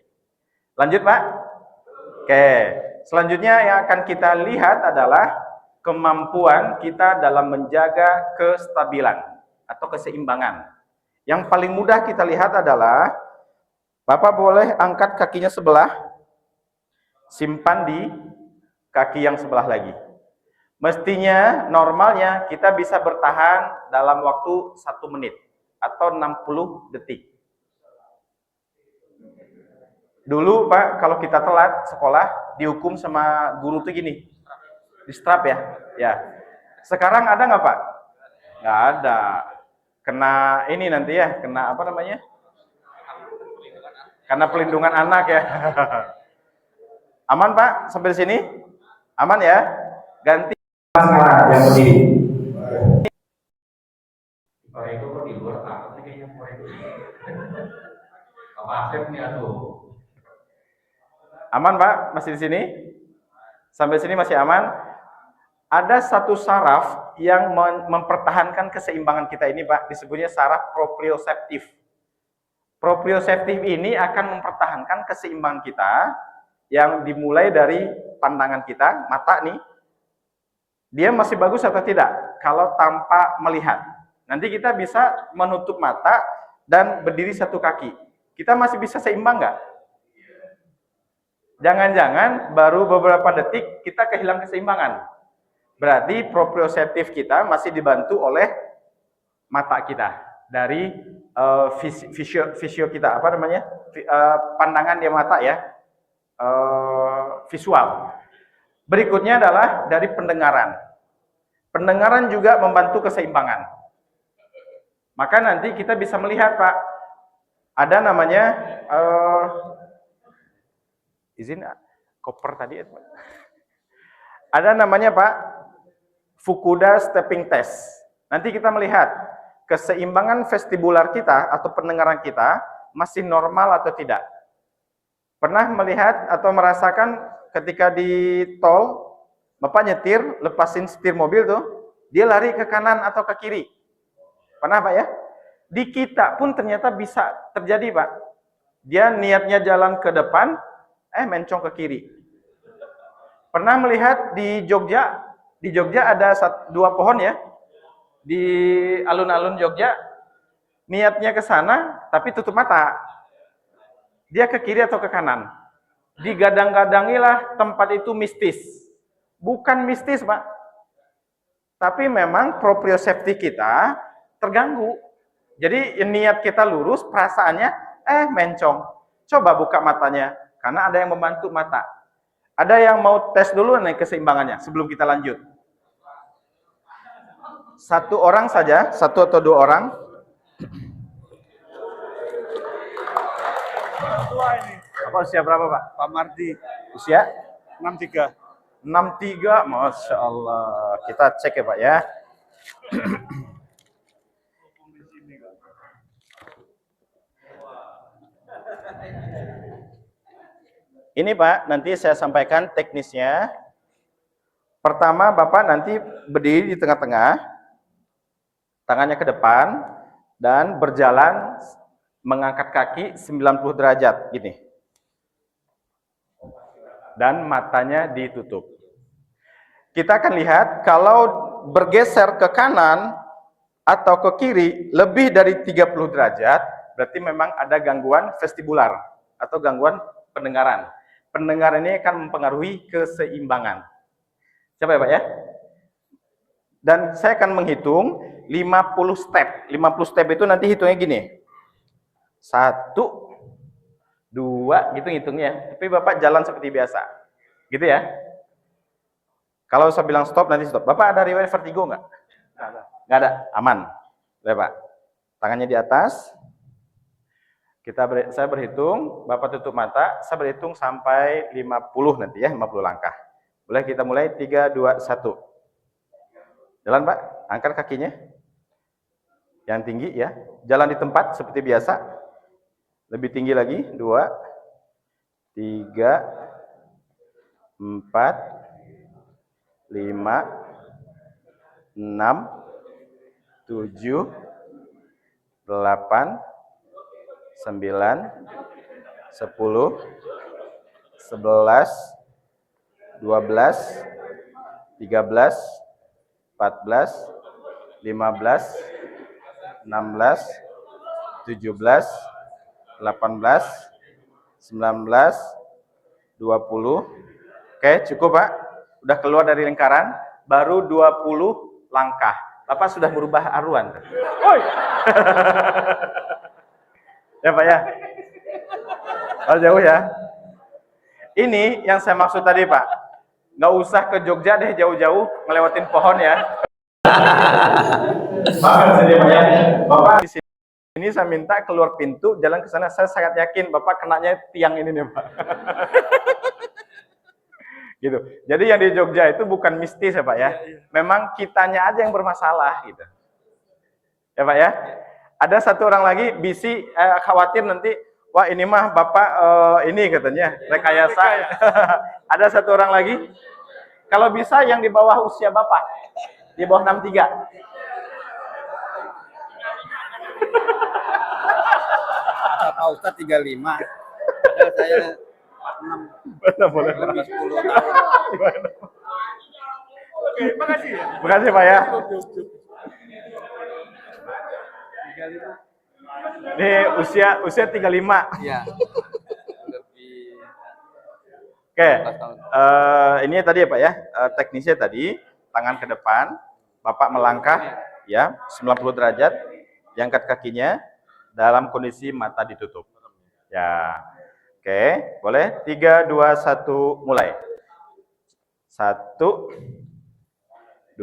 Lanjut, Pak. Oke, selanjutnya yang akan kita lihat adalah kemampuan kita dalam menjaga kestabilan atau keseimbangan. Yang paling mudah kita lihat adalah Bapak boleh angkat kakinya sebelah, simpan di kaki yang sebelah lagi. Mestinya normalnya kita bisa bertahan dalam waktu 1 menit atau 60 detik. Dulu Pak, kalau kita telat sekolah, dihukum sama guru tuh gini, di strap ya. Ya. Sekarang ada nggak Pak? Nggak ada. Kena ini nanti ya, kena apa namanya? Karena pelindungan anak ya. Aman Pak, sampai sini? Aman ya? Ganti yang berdiri. Koreko kok di luar takut nih kayaknya koreko. Apa Asep nih aduh. Aman Pak, masih di sini? Sampai sini masih aman? Ada satu saraf yang mempertahankan keseimbangan kita ini Pak, disebutnya saraf proprioseptif. Proprioseptif ini akan mempertahankan keseimbangan kita yang dimulai dari pandangan kita, mata nih. Dia masih bagus atau tidak? Kalau tanpa melihat. Nanti kita bisa menutup mata dan berdiri satu kaki. Kita masih bisa seimbang nggak? Jangan-jangan baru beberapa detik kita kehilangan keseimbangan. Berarti proprioseptif kita masih dibantu oleh mata kita dari visio kita, apa namanya? Pandangan dia mata ya, visual. Berikutnya adalah dari pendengaran. Pendengaran juga membantu keseimbangan. Maka nanti kita bisa melihat Pak, ada namanya izin koper tadi ada namanya Pak Fukuda stepping test. Nanti kita melihat keseimbangan vestibular kita atau pendengaran kita masih normal atau tidak. Pernah melihat atau merasakan ketika di tol Bapak nyetir, lepasin setir mobil tuh, dia lari ke kanan atau ke kiri. Pernah Pak ya? Di kita pun ternyata bisa terjadi Pak. Dia niatnya jalan ke depan, mencong ke kiri. Pernah melihat di Jogja ada 2 pohon ya, di alun-alun Jogja, niatnya ke sana, tapi tutup mata. Dia ke kiri atau ke kanan. Digadang-gadangilah tempat itu mistis. Bukan mistis Pak, tapi memang proprioseptif kita terganggu. Jadi niat kita lurus, perasaannya, mencong. Coba buka matanya, karena ada yang membantu mata. Ada yang mau tes dulu nih keseimbangannya sebelum kita lanjut? 1 orang saja, 1 atau 2 orang. Tua ini. Apa usia berapa Pak? Pak Mardi. Usia? 63. 63, Masya Allah. Kita cek ya Pak ya. Ini Pak, nanti saya sampaikan teknisnya. Pertama, Bapak nanti berdiri di tengah-tengah, tangannya ke depan, dan berjalan mengangkat kaki 90 derajat, gini. Dan matanya ditutup. Kita akan lihat, kalau bergeser ke kanan atau ke kiri, lebih dari 30 derajat, berarti memang ada gangguan vestibular, atau gangguan pendengaran. Pendengaran ini akan mempengaruhi keseimbangan. Coba ya Pak ya. Dan saya akan menghitung 50 step. 50 step itu nanti hitungnya gini. 1, 2, gitu ngitungnya. Tapi Bapak jalan seperti biasa. Gitu ya. Kalau saya bilang stop, nanti stop. Bapak ada riwayat vertigo nggak? Nggak ada. Aman. Bapak. Tangannya di atas. Saya berhitung, Bapak tutup mata, saya berhitung sampai 50 nanti ya, 50 langkah. Boleh kita mulai? 3, 2, 1. Jalan Pak, angkat kakinya. Yang tinggi ya. Jalan di tempat seperti biasa. Lebih tinggi lagi. 2, 3, 4, 5, 6, 7, 8, 9, 10, 11, 12, 13, 14, 15, 16, 17, 18, 19, 20. Oke, cukup Pak. Udah keluar dari lingkaran, baru 20 langkah. Bapak sudah merubah haruan. Oi. Ya Pak ya. Oh, jauh ya. Ini yang saya maksud tadi Pak. Nggak usah ke Jogja deh jauh-jauh ngelewatin pohon ya. Bapak di sini saya minta keluar pintu, jalan ke sana. Saya sangat yakin Bapak kenanya tiang ini nih Pak. Gitu. Jadi yang di Jogja itu bukan mistis ya Pak ya. Memang kitanya aja yang bermasalah gitu. Ya Pak ya. Ada satu orang lagi bisi khawatir nanti, wah ini mah Bapak ini katanya rekayasa. Ada satu orang lagi, kalau bisa yang di bawah usia Bapak, di bawah 63. Pak Ustadz 35. Padahal saya 46. Boleh. Lebih 10 tahun. Oke, makasih ya. Makasih Pak ya. Ini usia 35. Iya. Lebih Oke. 14 tahun. Ini tadi ya Pak ya. Teknisnya tadi tangan ke depan, Bapak melangkah ya 90 derajat, diangkat kakinya dalam kondisi mata ditutup. Ya. Oke, boleh? 3, 2, 1, mulai. 1, 2,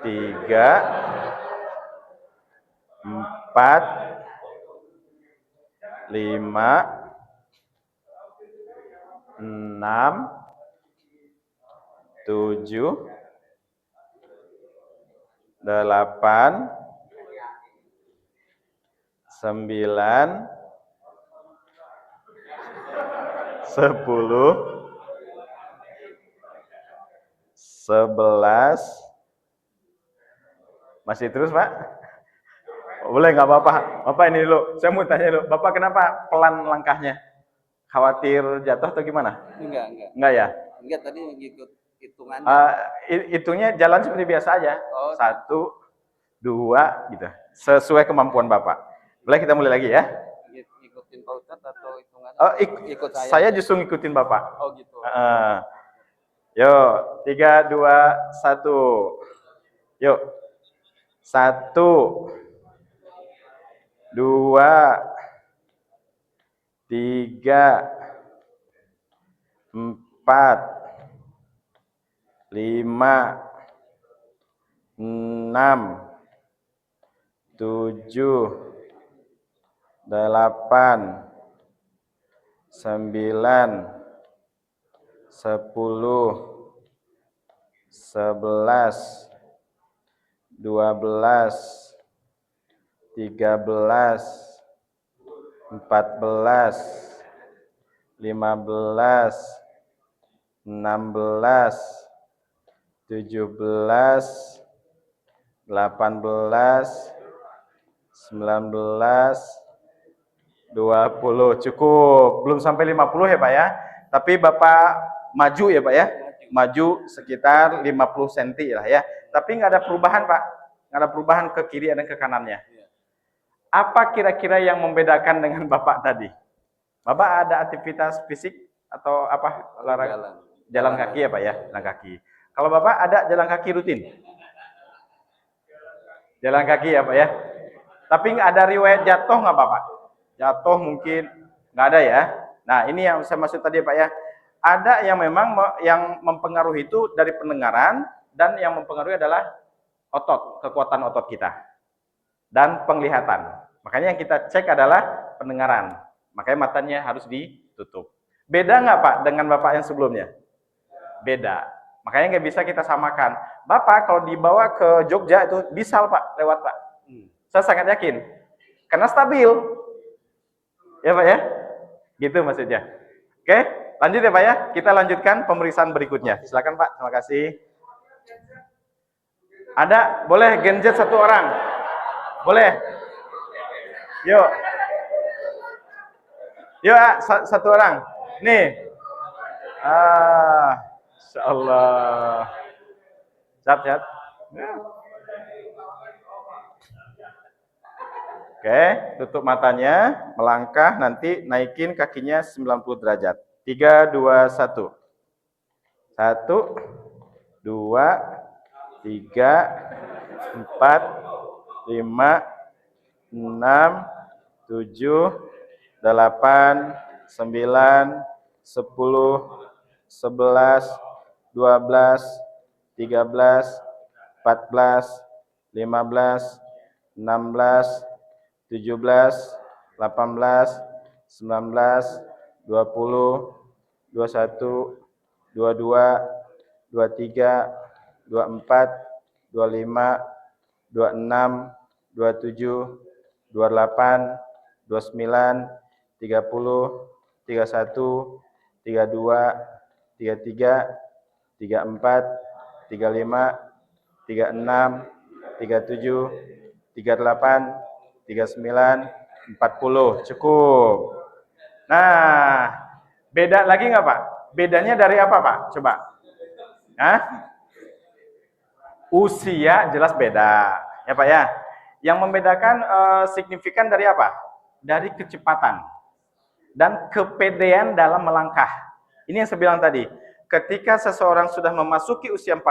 3, 4, 5, 6, 7, 8, 9, 10, 11. Masih terus Pak? Boleh nggak Bapak? Bapak ini dulu, saya mau tanya dulu, Bapak kenapa pelan langkahnya? Khawatir jatuh atau gimana? Enggak. Enggak ya? Enggak, tadi ngikut hitungan. Hitungnya jalan seperti biasa aja. Oh. 1, 2 gitu. Sesuai kemampuan Bapak. Boleh kita mulai lagi ya? Ngikutin Pak Ustadz atau hitungan? Oh, ikut saya. Saya justru ngikutin Bapak. Oh gitu. Yuk, 3, 2, 1. Yuk. 1, 2, 3, 4, 5, 6, 7, 8, 9, 10, 11, 12, 13, 14, 15, 16, 17, 18, 19, 20. Cukup. Belum sampai 50 ya Pak ya. Tapi Bapak maju ya Pak ya. Maju sekitar 50 cm lah ya. Tapi nggak ada perubahan Pak. Nggak ada perubahan ke kiri dan ke kanannya. Apa kira-kira yang membedakan dengan Bapak tadi? Bapak ada aktivitas fisik atau apa? Olahraga? Jalan kaki ya Pak ya, jalan kaki. Kalau Bapak ada jalan kaki rutin? Jalan kaki ya Pak ya. Tapi nggak ada riwayat jatuh nggak Bapak? Jatuh mungkin nggak ada ya. Nah ini yang saya maksud tadi Pak ya. Ada yang memang yang mempengaruhi itu dari pendengaran, dan yang mempengaruhi adalah otot, kekuatan otot kita dan penglihatan. Makanya yang kita cek adalah pendengaran. Makanya matanya harus ditutup. Beda nggak Pak dengan Bapak yang sebelumnya? Beda. Makanya nggak bisa kita samakan. Bapak kalau dibawa ke Jogja itu bisa Pak, lewat Pak. Saya sangat yakin. Karena stabil. Ya Pak ya? Gitu maksudnya. Oke, lanjut ya Pak ya. Kita lanjutkan pemeriksaan berikutnya. Silakan Pak, terima kasih. Ada? Boleh genjet satu orang? Boleh? Yuk. Yuk, satu orang. Nih. Insyaallah. Sehat. Oke, tutup matanya, melangkah, nanti naikin kakinya 90 derajat. 3, 2, 1. 1, 2, 3, 4, 5, 6, 7, 8, 9, 10, 11, 12, 13, 14, 15, 16, 17, 18, 19, 20, 21, 22, 23, 24, 25, 26, 27, 28, 29, 30, 31, 32, 33, 34, 35, 36, 37, 38, 39, 40. Cukup. Nah, beda lagi nggak Pak? Bedanya dari apa Pak? Coba. Hah? Usia jelas beda. Ya Pak ya. Yang membedakan signifikan dari apa? Dari kecepatan dan kepedean dalam melangkah. Ini yang saya bilang tadi. Ketika seseorang sudah memasuki usia 40,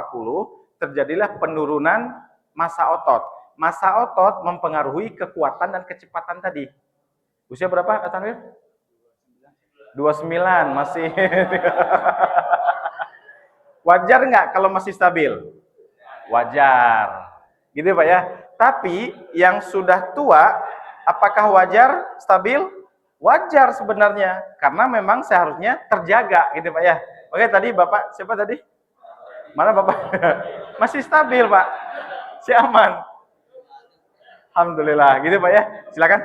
terjadilah penurunan massa otot. Massa otot mempengaruhi kekuatan dan kecepatan tadi. Usia berapa, Tanwir? 29, masih. Wajar nggak kalau masih stabil? Wajar. Gitu Pak ya. Tapi yang sudah tua, apakah wajar stabil? Wajar sebenarnya. Karena memang seharusnya terjaga gitu Pak ya. Oke, tadi Bapak, siapa tadi? Mana Bapak? Masih stabil Pak. Si aman. Alhamdulillah, gitu Pak ya. Silakan.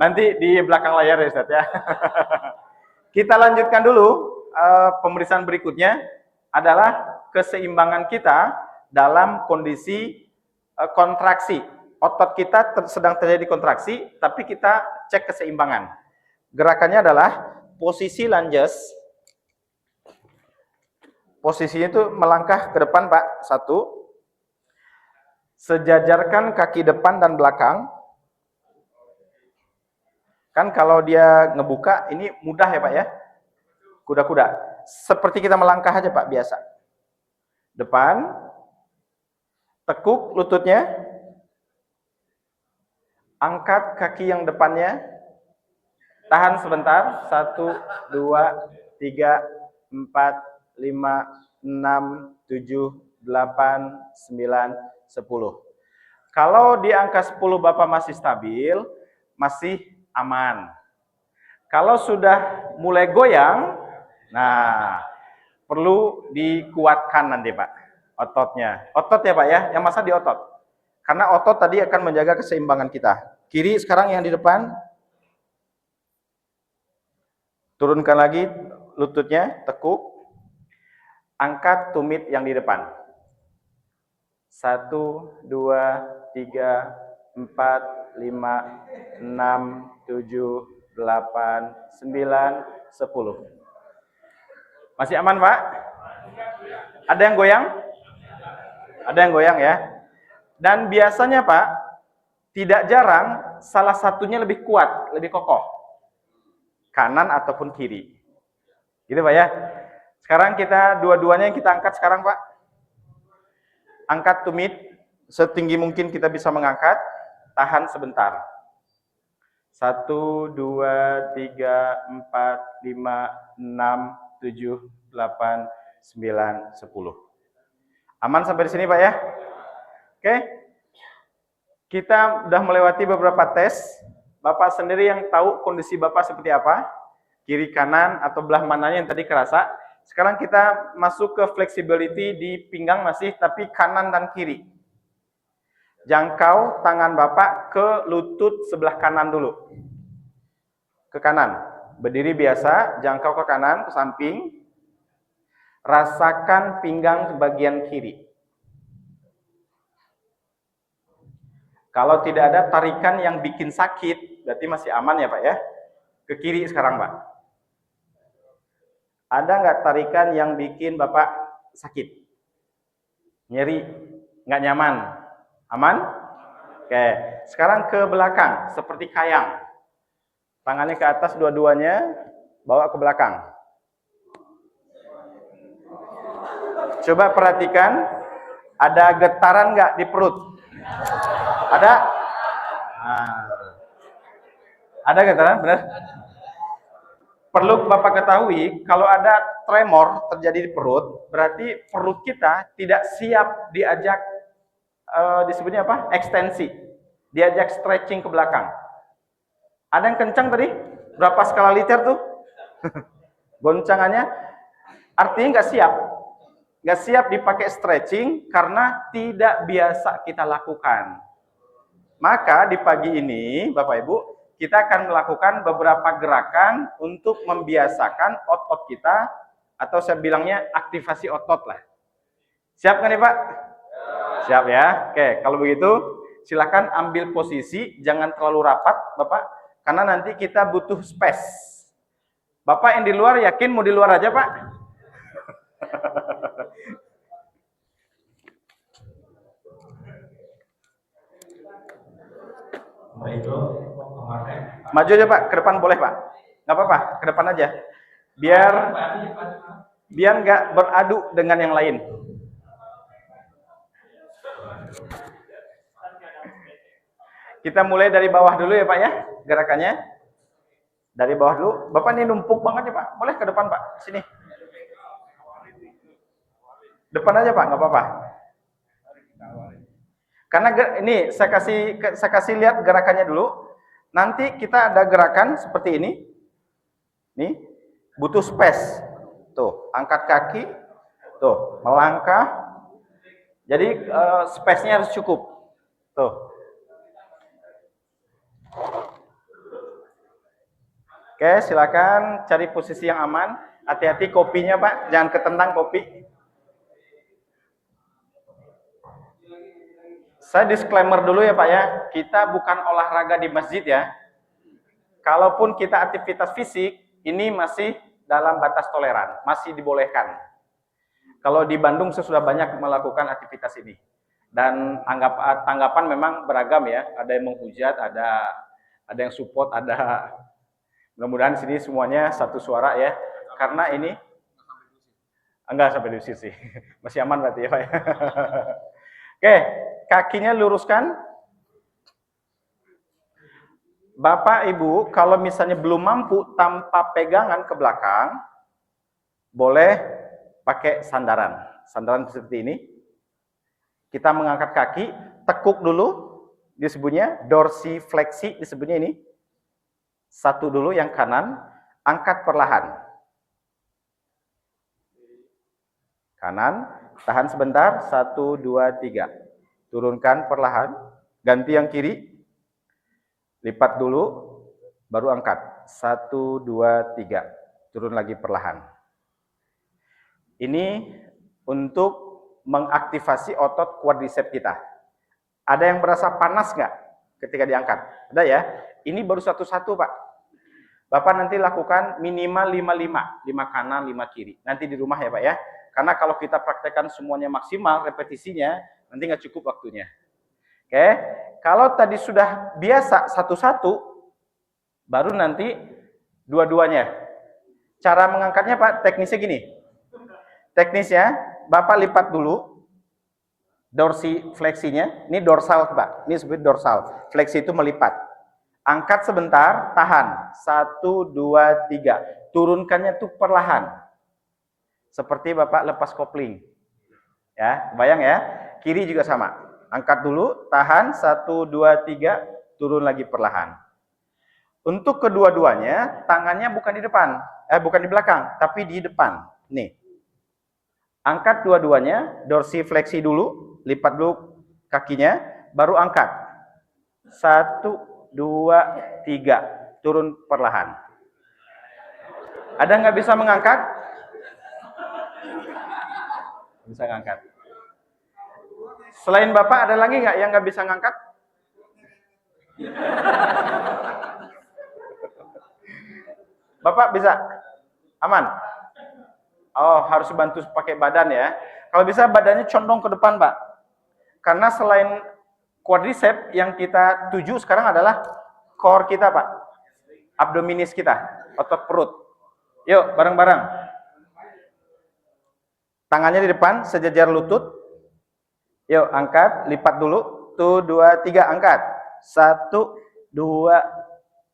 Nanti di belakang layar ya Ustaz ya. Kita lanjutkan dulu pemeriksaan berikutnya adalah keseimbangan kita dalam kondisi kontraksi. Otot kita sedang terjadi kontraksi, tapi kita cek keseimbangan. Gerakannya adalah posisi lunges. Posisinya itu melangkah ke depan, Pak. 1. Sejajarkan kaki depan dan belakang. Kan kalau dia ngebuka, ini mudah ya Pak ya. Kuda-kuda. Seperti kita melangkah aja Pak, biasa. Depan. Tekuk lututnya. Angkat kaki yang depannya. Tahan sebentar. 1, 2, 3, 4, 5, 6, 7, 8, 9, 10. Kalau di angka 10 Bapak masih stabil, masih aman. Kalau sudah mulai goyang, nah perlu dikuatkan nanti Pak ototnya. Otot ya Pak ya, yang masa di otot. Karena otot tadi akan menjaga keseimbangan kita. Kiri sekarang yang di depan. Turunkan lagi lututnya, tekuk. Angkat tumit yang di depan. 1, 2, 3, 4, 5, 6, 7, 8, 9, 10. Masih aman Pak? Ada yang goyang? Ada yang goyang ya? Dan biasanya Pak, tidak jarang salah satunya lebih kuat, lebih kokoh. Kanan ataupun kiri. Gitu Pak ya? Sekarang kita dua-duanya yang kita angkat sekarang Pak. Angkat tumit setinggi mungkin kita bisa mengangkat. Tahan sebentar. 1, 2, 3, 4, 5, 6, 7, 8, 9, 10. Aman sampai di sini Pak ya? Oke. Kita udah melewati beberapa tes. Bapak sendiri yang tahu kondisi Bapak seperti apa. Kiri kanan atau belah mananya yang tadi kerasa. Sekarang kita masuk ke flexibility di pinggang masih, tapi kanan dan kiri. Jangkau tangan Bapak ke lutut sebelah kanan dulu. Ke kanan. Berdiri biasa, jangkau ke kanan, ke samping. Rasakan pinggang bagian kiri. Kalau tidak ada tarikan yang bikin sakit, berarti masih aman ya Pak ya. Ke kiri sekarang Pak. Ada nggak tarikan yang bikin Bapak sakit? Nyeri? Nggak nyaman? Aman? Oke. Sekarang ke belakang, seperti kayang. Tangannya ke atas dua-duanya, bawa ke belakang. Coba perhatikan, ada getaran nggak di perut? Ada? Nah. Ada getaran, benar? Perlu Bapak ketahui, kalau ada tremor terjadi di perut, berarti perut kita tidak siap diajak, disebutnya apa? Ekstensi. Diajak stretching ke belakang. Ada yang kencang tadi? Berapa skala liter tuh? Goncangannya? Artinya nggak siap. Nggak siap dipakai stretching karena tidak biasa kita lakukan. Maka di pagi ini, Bapak Ibu, kita akan melakukan beberapa gerakan untuk membiasakan otot kita, atau saya bilangnya aktivasi otot lah. Siap kan nih Pak? Siap ya? Oke, kalau begitu silakan ambil posisi, jangan terlalu rapat Bapak, karena nanti kita butuh space. Bapak yang di luar yakin mau di luar aja Pak? Maju aja Pak, ke depan boleh Pak. Nggak apa-apa, ke depan aja. Biar nggak beradu dengan yang lain. Kita mulai dari bawah dulu ya Pak ya, gerakannya. Dari bawah dulu. Bapak ini numpuk banget ya Pak. Boleh ke depan Pak, sini. Depan aja Pak, nggak apa-apa. Karena ini saya kasih lihat gerakannya dulu. Nanti kita ada gerakan seperti ini. Nih, butuh space. Tuh, angkat kaki. Tuh, melangkah. Jadi space-nya harus cukup. Tuh. Oke, silakan cari posisi yang aman. Hati-hati kopinya Pak, jangan ketendang kopi. Saya disclaimer dulu ya Pak ya, kita bukan olahraga di masjid ya. Kalaupun kita aktivitas fisik, ini masih dalam batas toleran, masih dibolehkan. Kalau di Bandung saya sudah banyak melakukan aktivitas ini. Dan tanggapan memang beragam ya, ada yang menghujat, ada yang support, ada. Mudah-mudahan sini semuanya satu suara ya, karena ini enggak sampai diusir sih, masih aman berarti ya Pak ya. Oke, kakinya luruskan. Bapak Ibu, kalau misalnya belum mampu tanpa pegangan ke belakang, boleh pakai sandaran. Sandaran seperti ini. Kita mengangkat kaki, tekuk dulu, disebutnya dorsifleksi, disebutnya ini. Satu dulu yang kanan, angkat perlahan. Kanan, tahan sebentar, 1, 2, 3. Turunkan perlahan, ganti yang kiri. Lipat dulu, baru angkat. 1, 2, 3. Turun lagi perlahan. Ini untuk mengaktifasi otot quadriceps kita. Ada yang berasa panas nggak ketika diangkat? Ada ya? Ini baru satu-satu Pak. Bapak nanti lakukan minimal 5-5. 5 kanan, 5 kiri. Nanti di rumah ya Pak ya. Karena kalau kita praktekkan semuanya maksimal, repetisinya, nanti nggak cukup waktunya. Oke, kalau tadi sudah biasa satu-satu, baru nanti dua-duanya. Cara mengangkatnya Pak, teknisnya gini. Teknisnya, Bapak lipat dulu dorsifleksinya. Ini dorsal Pak, ini disebut dorsal. Fleksi itu melipat. Angkat sebentar, tahan. 1, 2, 3. Turunkannya tuh perlahan. Seperti Bapak lepas kopling. Ya, bayang ya. Kiri juga sama. Angkat dulu, tahan 1 2 3, turun lagi perlahan. Untuk kedua-duanya tangannya bukan di depan, bukan di belakang, tapi di depan. Nih. Angkat dua-duanya, dorsifleksi dulu, lipat dulu kakinya, baru angkat. 1 2 3, turun perlahan. Ada nggak bisa mengangkat? Bisa ngangkat. Selain Bapak ada lagi nggak yang nggak bisa ngangkat? Bapak bisa? Aman? Oh, harus bantu pakai badan ya. Kalau bisa badannya condong ke depan, Pak. Karena selain quadriceps yang kita tuju sekarang adalah core kita, Pak. Abdominis kita, otot perut. Yuk, bareng-bareng. Tangannya di depan, sejajar lutut. Yuk, angkat, lipat dulu. 1 2 3, angkat. 1 2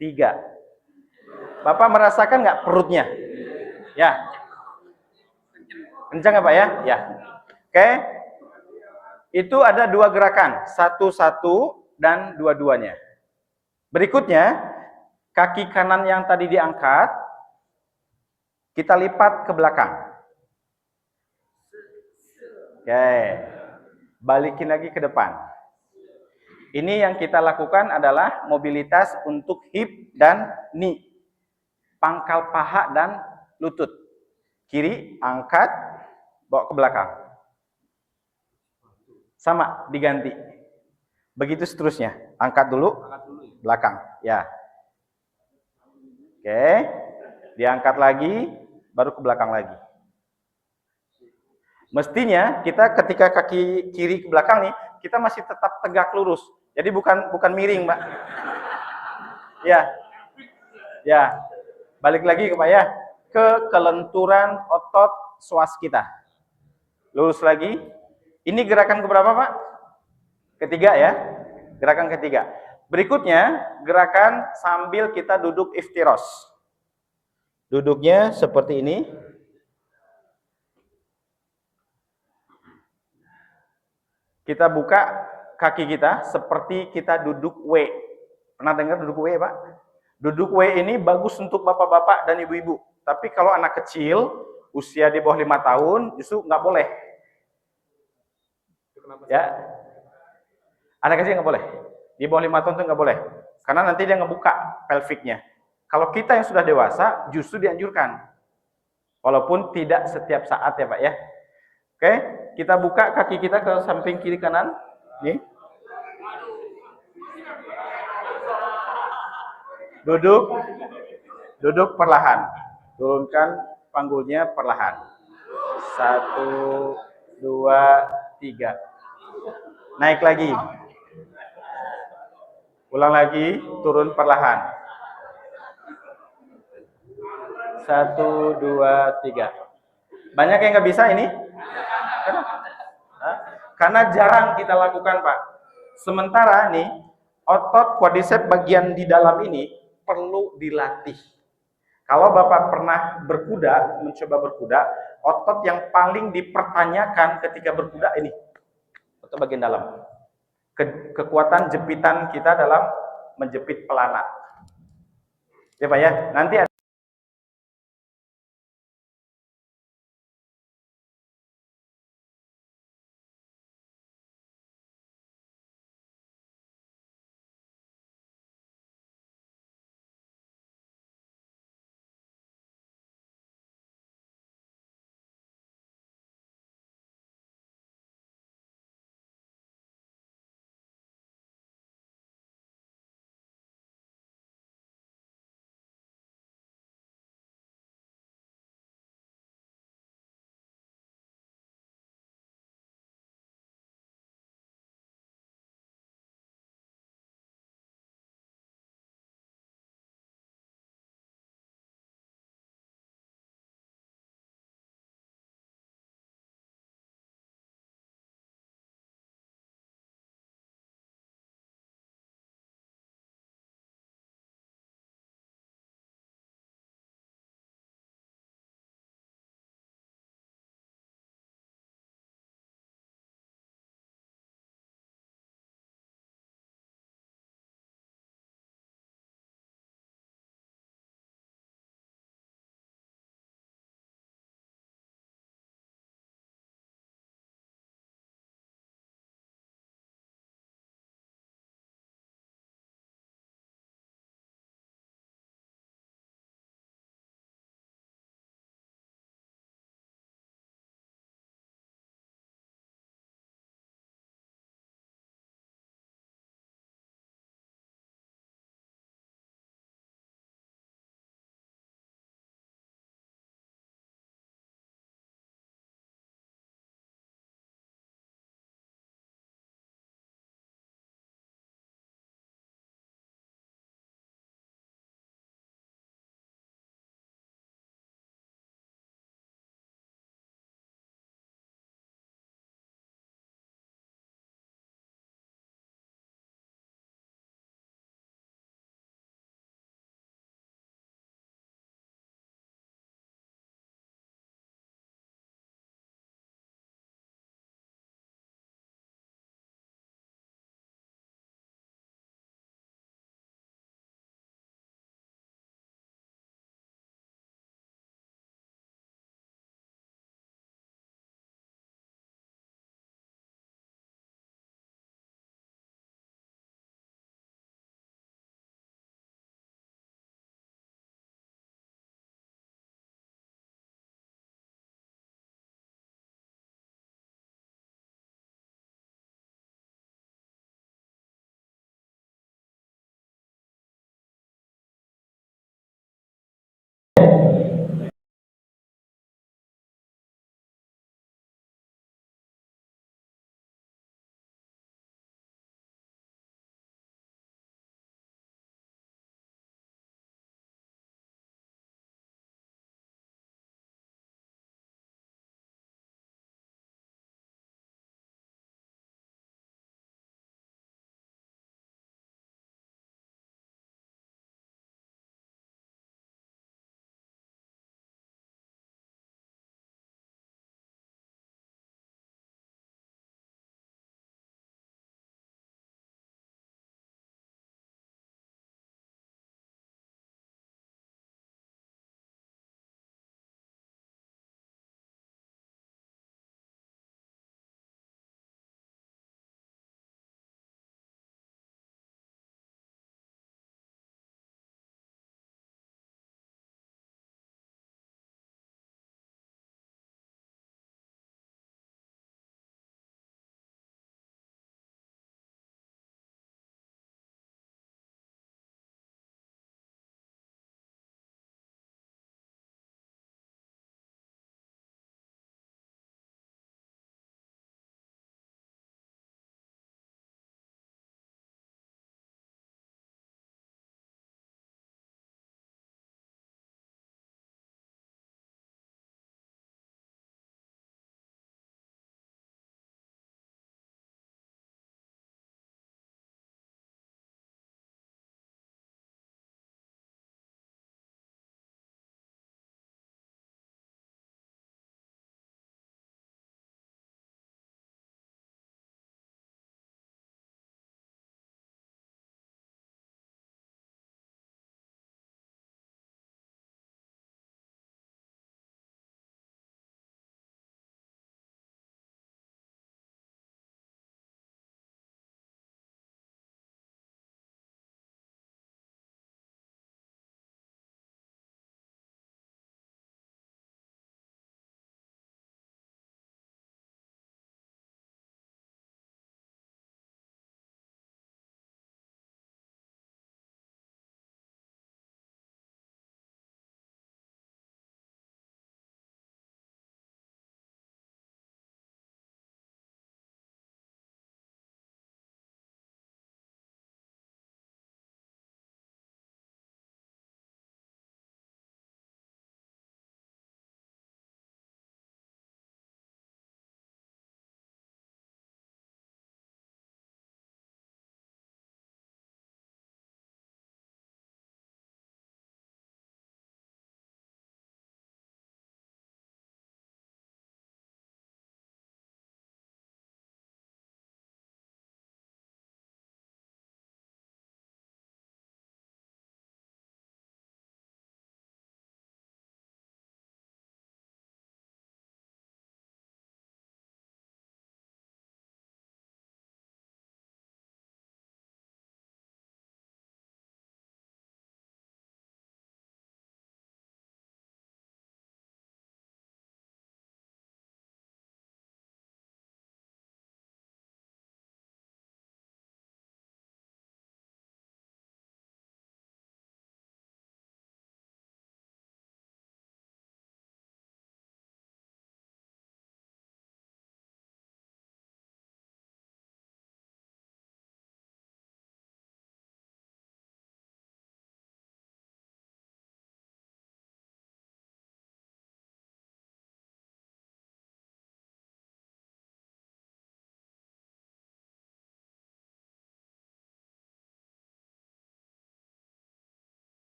3. Bapak merasakan nggak perutnya? Ya. Kencang nggak Pak ya? Ya. Oke. Itu ada 2 gerakan. 1-1 dan 2-2-nya. Berikutnya, kaki kanan yang tadi diangkat, kita lipat ke belakang. Oke. Balikin lagi ke depan. Ini yang kita lakukan adalah mobilitas untuk hip dan knee. Pangkal paha dan lutut. Kiri, angkat, bawa ke belakang. Sama, diganti. Begitu seterusnya. Angkat dulu, belakang. Ya. Oke. Diangkat lagi, baru ke belakang lagi. Mestinya kita ketika kaki kiri ke belakang nih, kita masih tetap tegak lurus. Jadi bukan miring, Mbak. Ya. Ya. Balik lagi ke Pak ya, ke kelenturan otot psoas kita. Lurus lagi. Ini gerakan keberapa Pak? Ketiga ya. Gerakan ketiga. Berikutnya, gerakan sambil kita duduk iftiros. Duduknya seperti ini. Kita buka kaki kita seperti kita duduk W. Pernah dengar duduk W, Pak? Duduk W ini bagus untuk bapak-bapak dan ibu-ibu. Tapi kalau anak kecil, usia di bawah 5 tahun, justru nggak boleh. Ya, anak kecil nggak boleh. Di bawah 5 tahun itu nggak boleh. Karena nanti dia ngebuka pelviknya. Kalau kita yang sudah dewasa, justru dianjurkan. Walaupun tidak setiap saat ya Pak ya. Oke, kita buka kaki kita ke samping kiri kanan. Nih. Duduk perlahan. Turunkan panggulnya perlahan. 1 2 3. Naik lagi. Ulang lagi, turun perlahan. 1 2 3. Banyak yang nggak bisa ini? Karena jarang kita lakukan, Pak. Sementara nih, otot quadriceps bagian di dalam ini perlu dilatih. Kalau Bapak pernah mencoba berkuda, otot yang paling dipertanyakan ketika berkuda ini, otot bagian dalam. Kekuatan jepitan kita dalam menjepit pelana. Ya Pak ya, nanti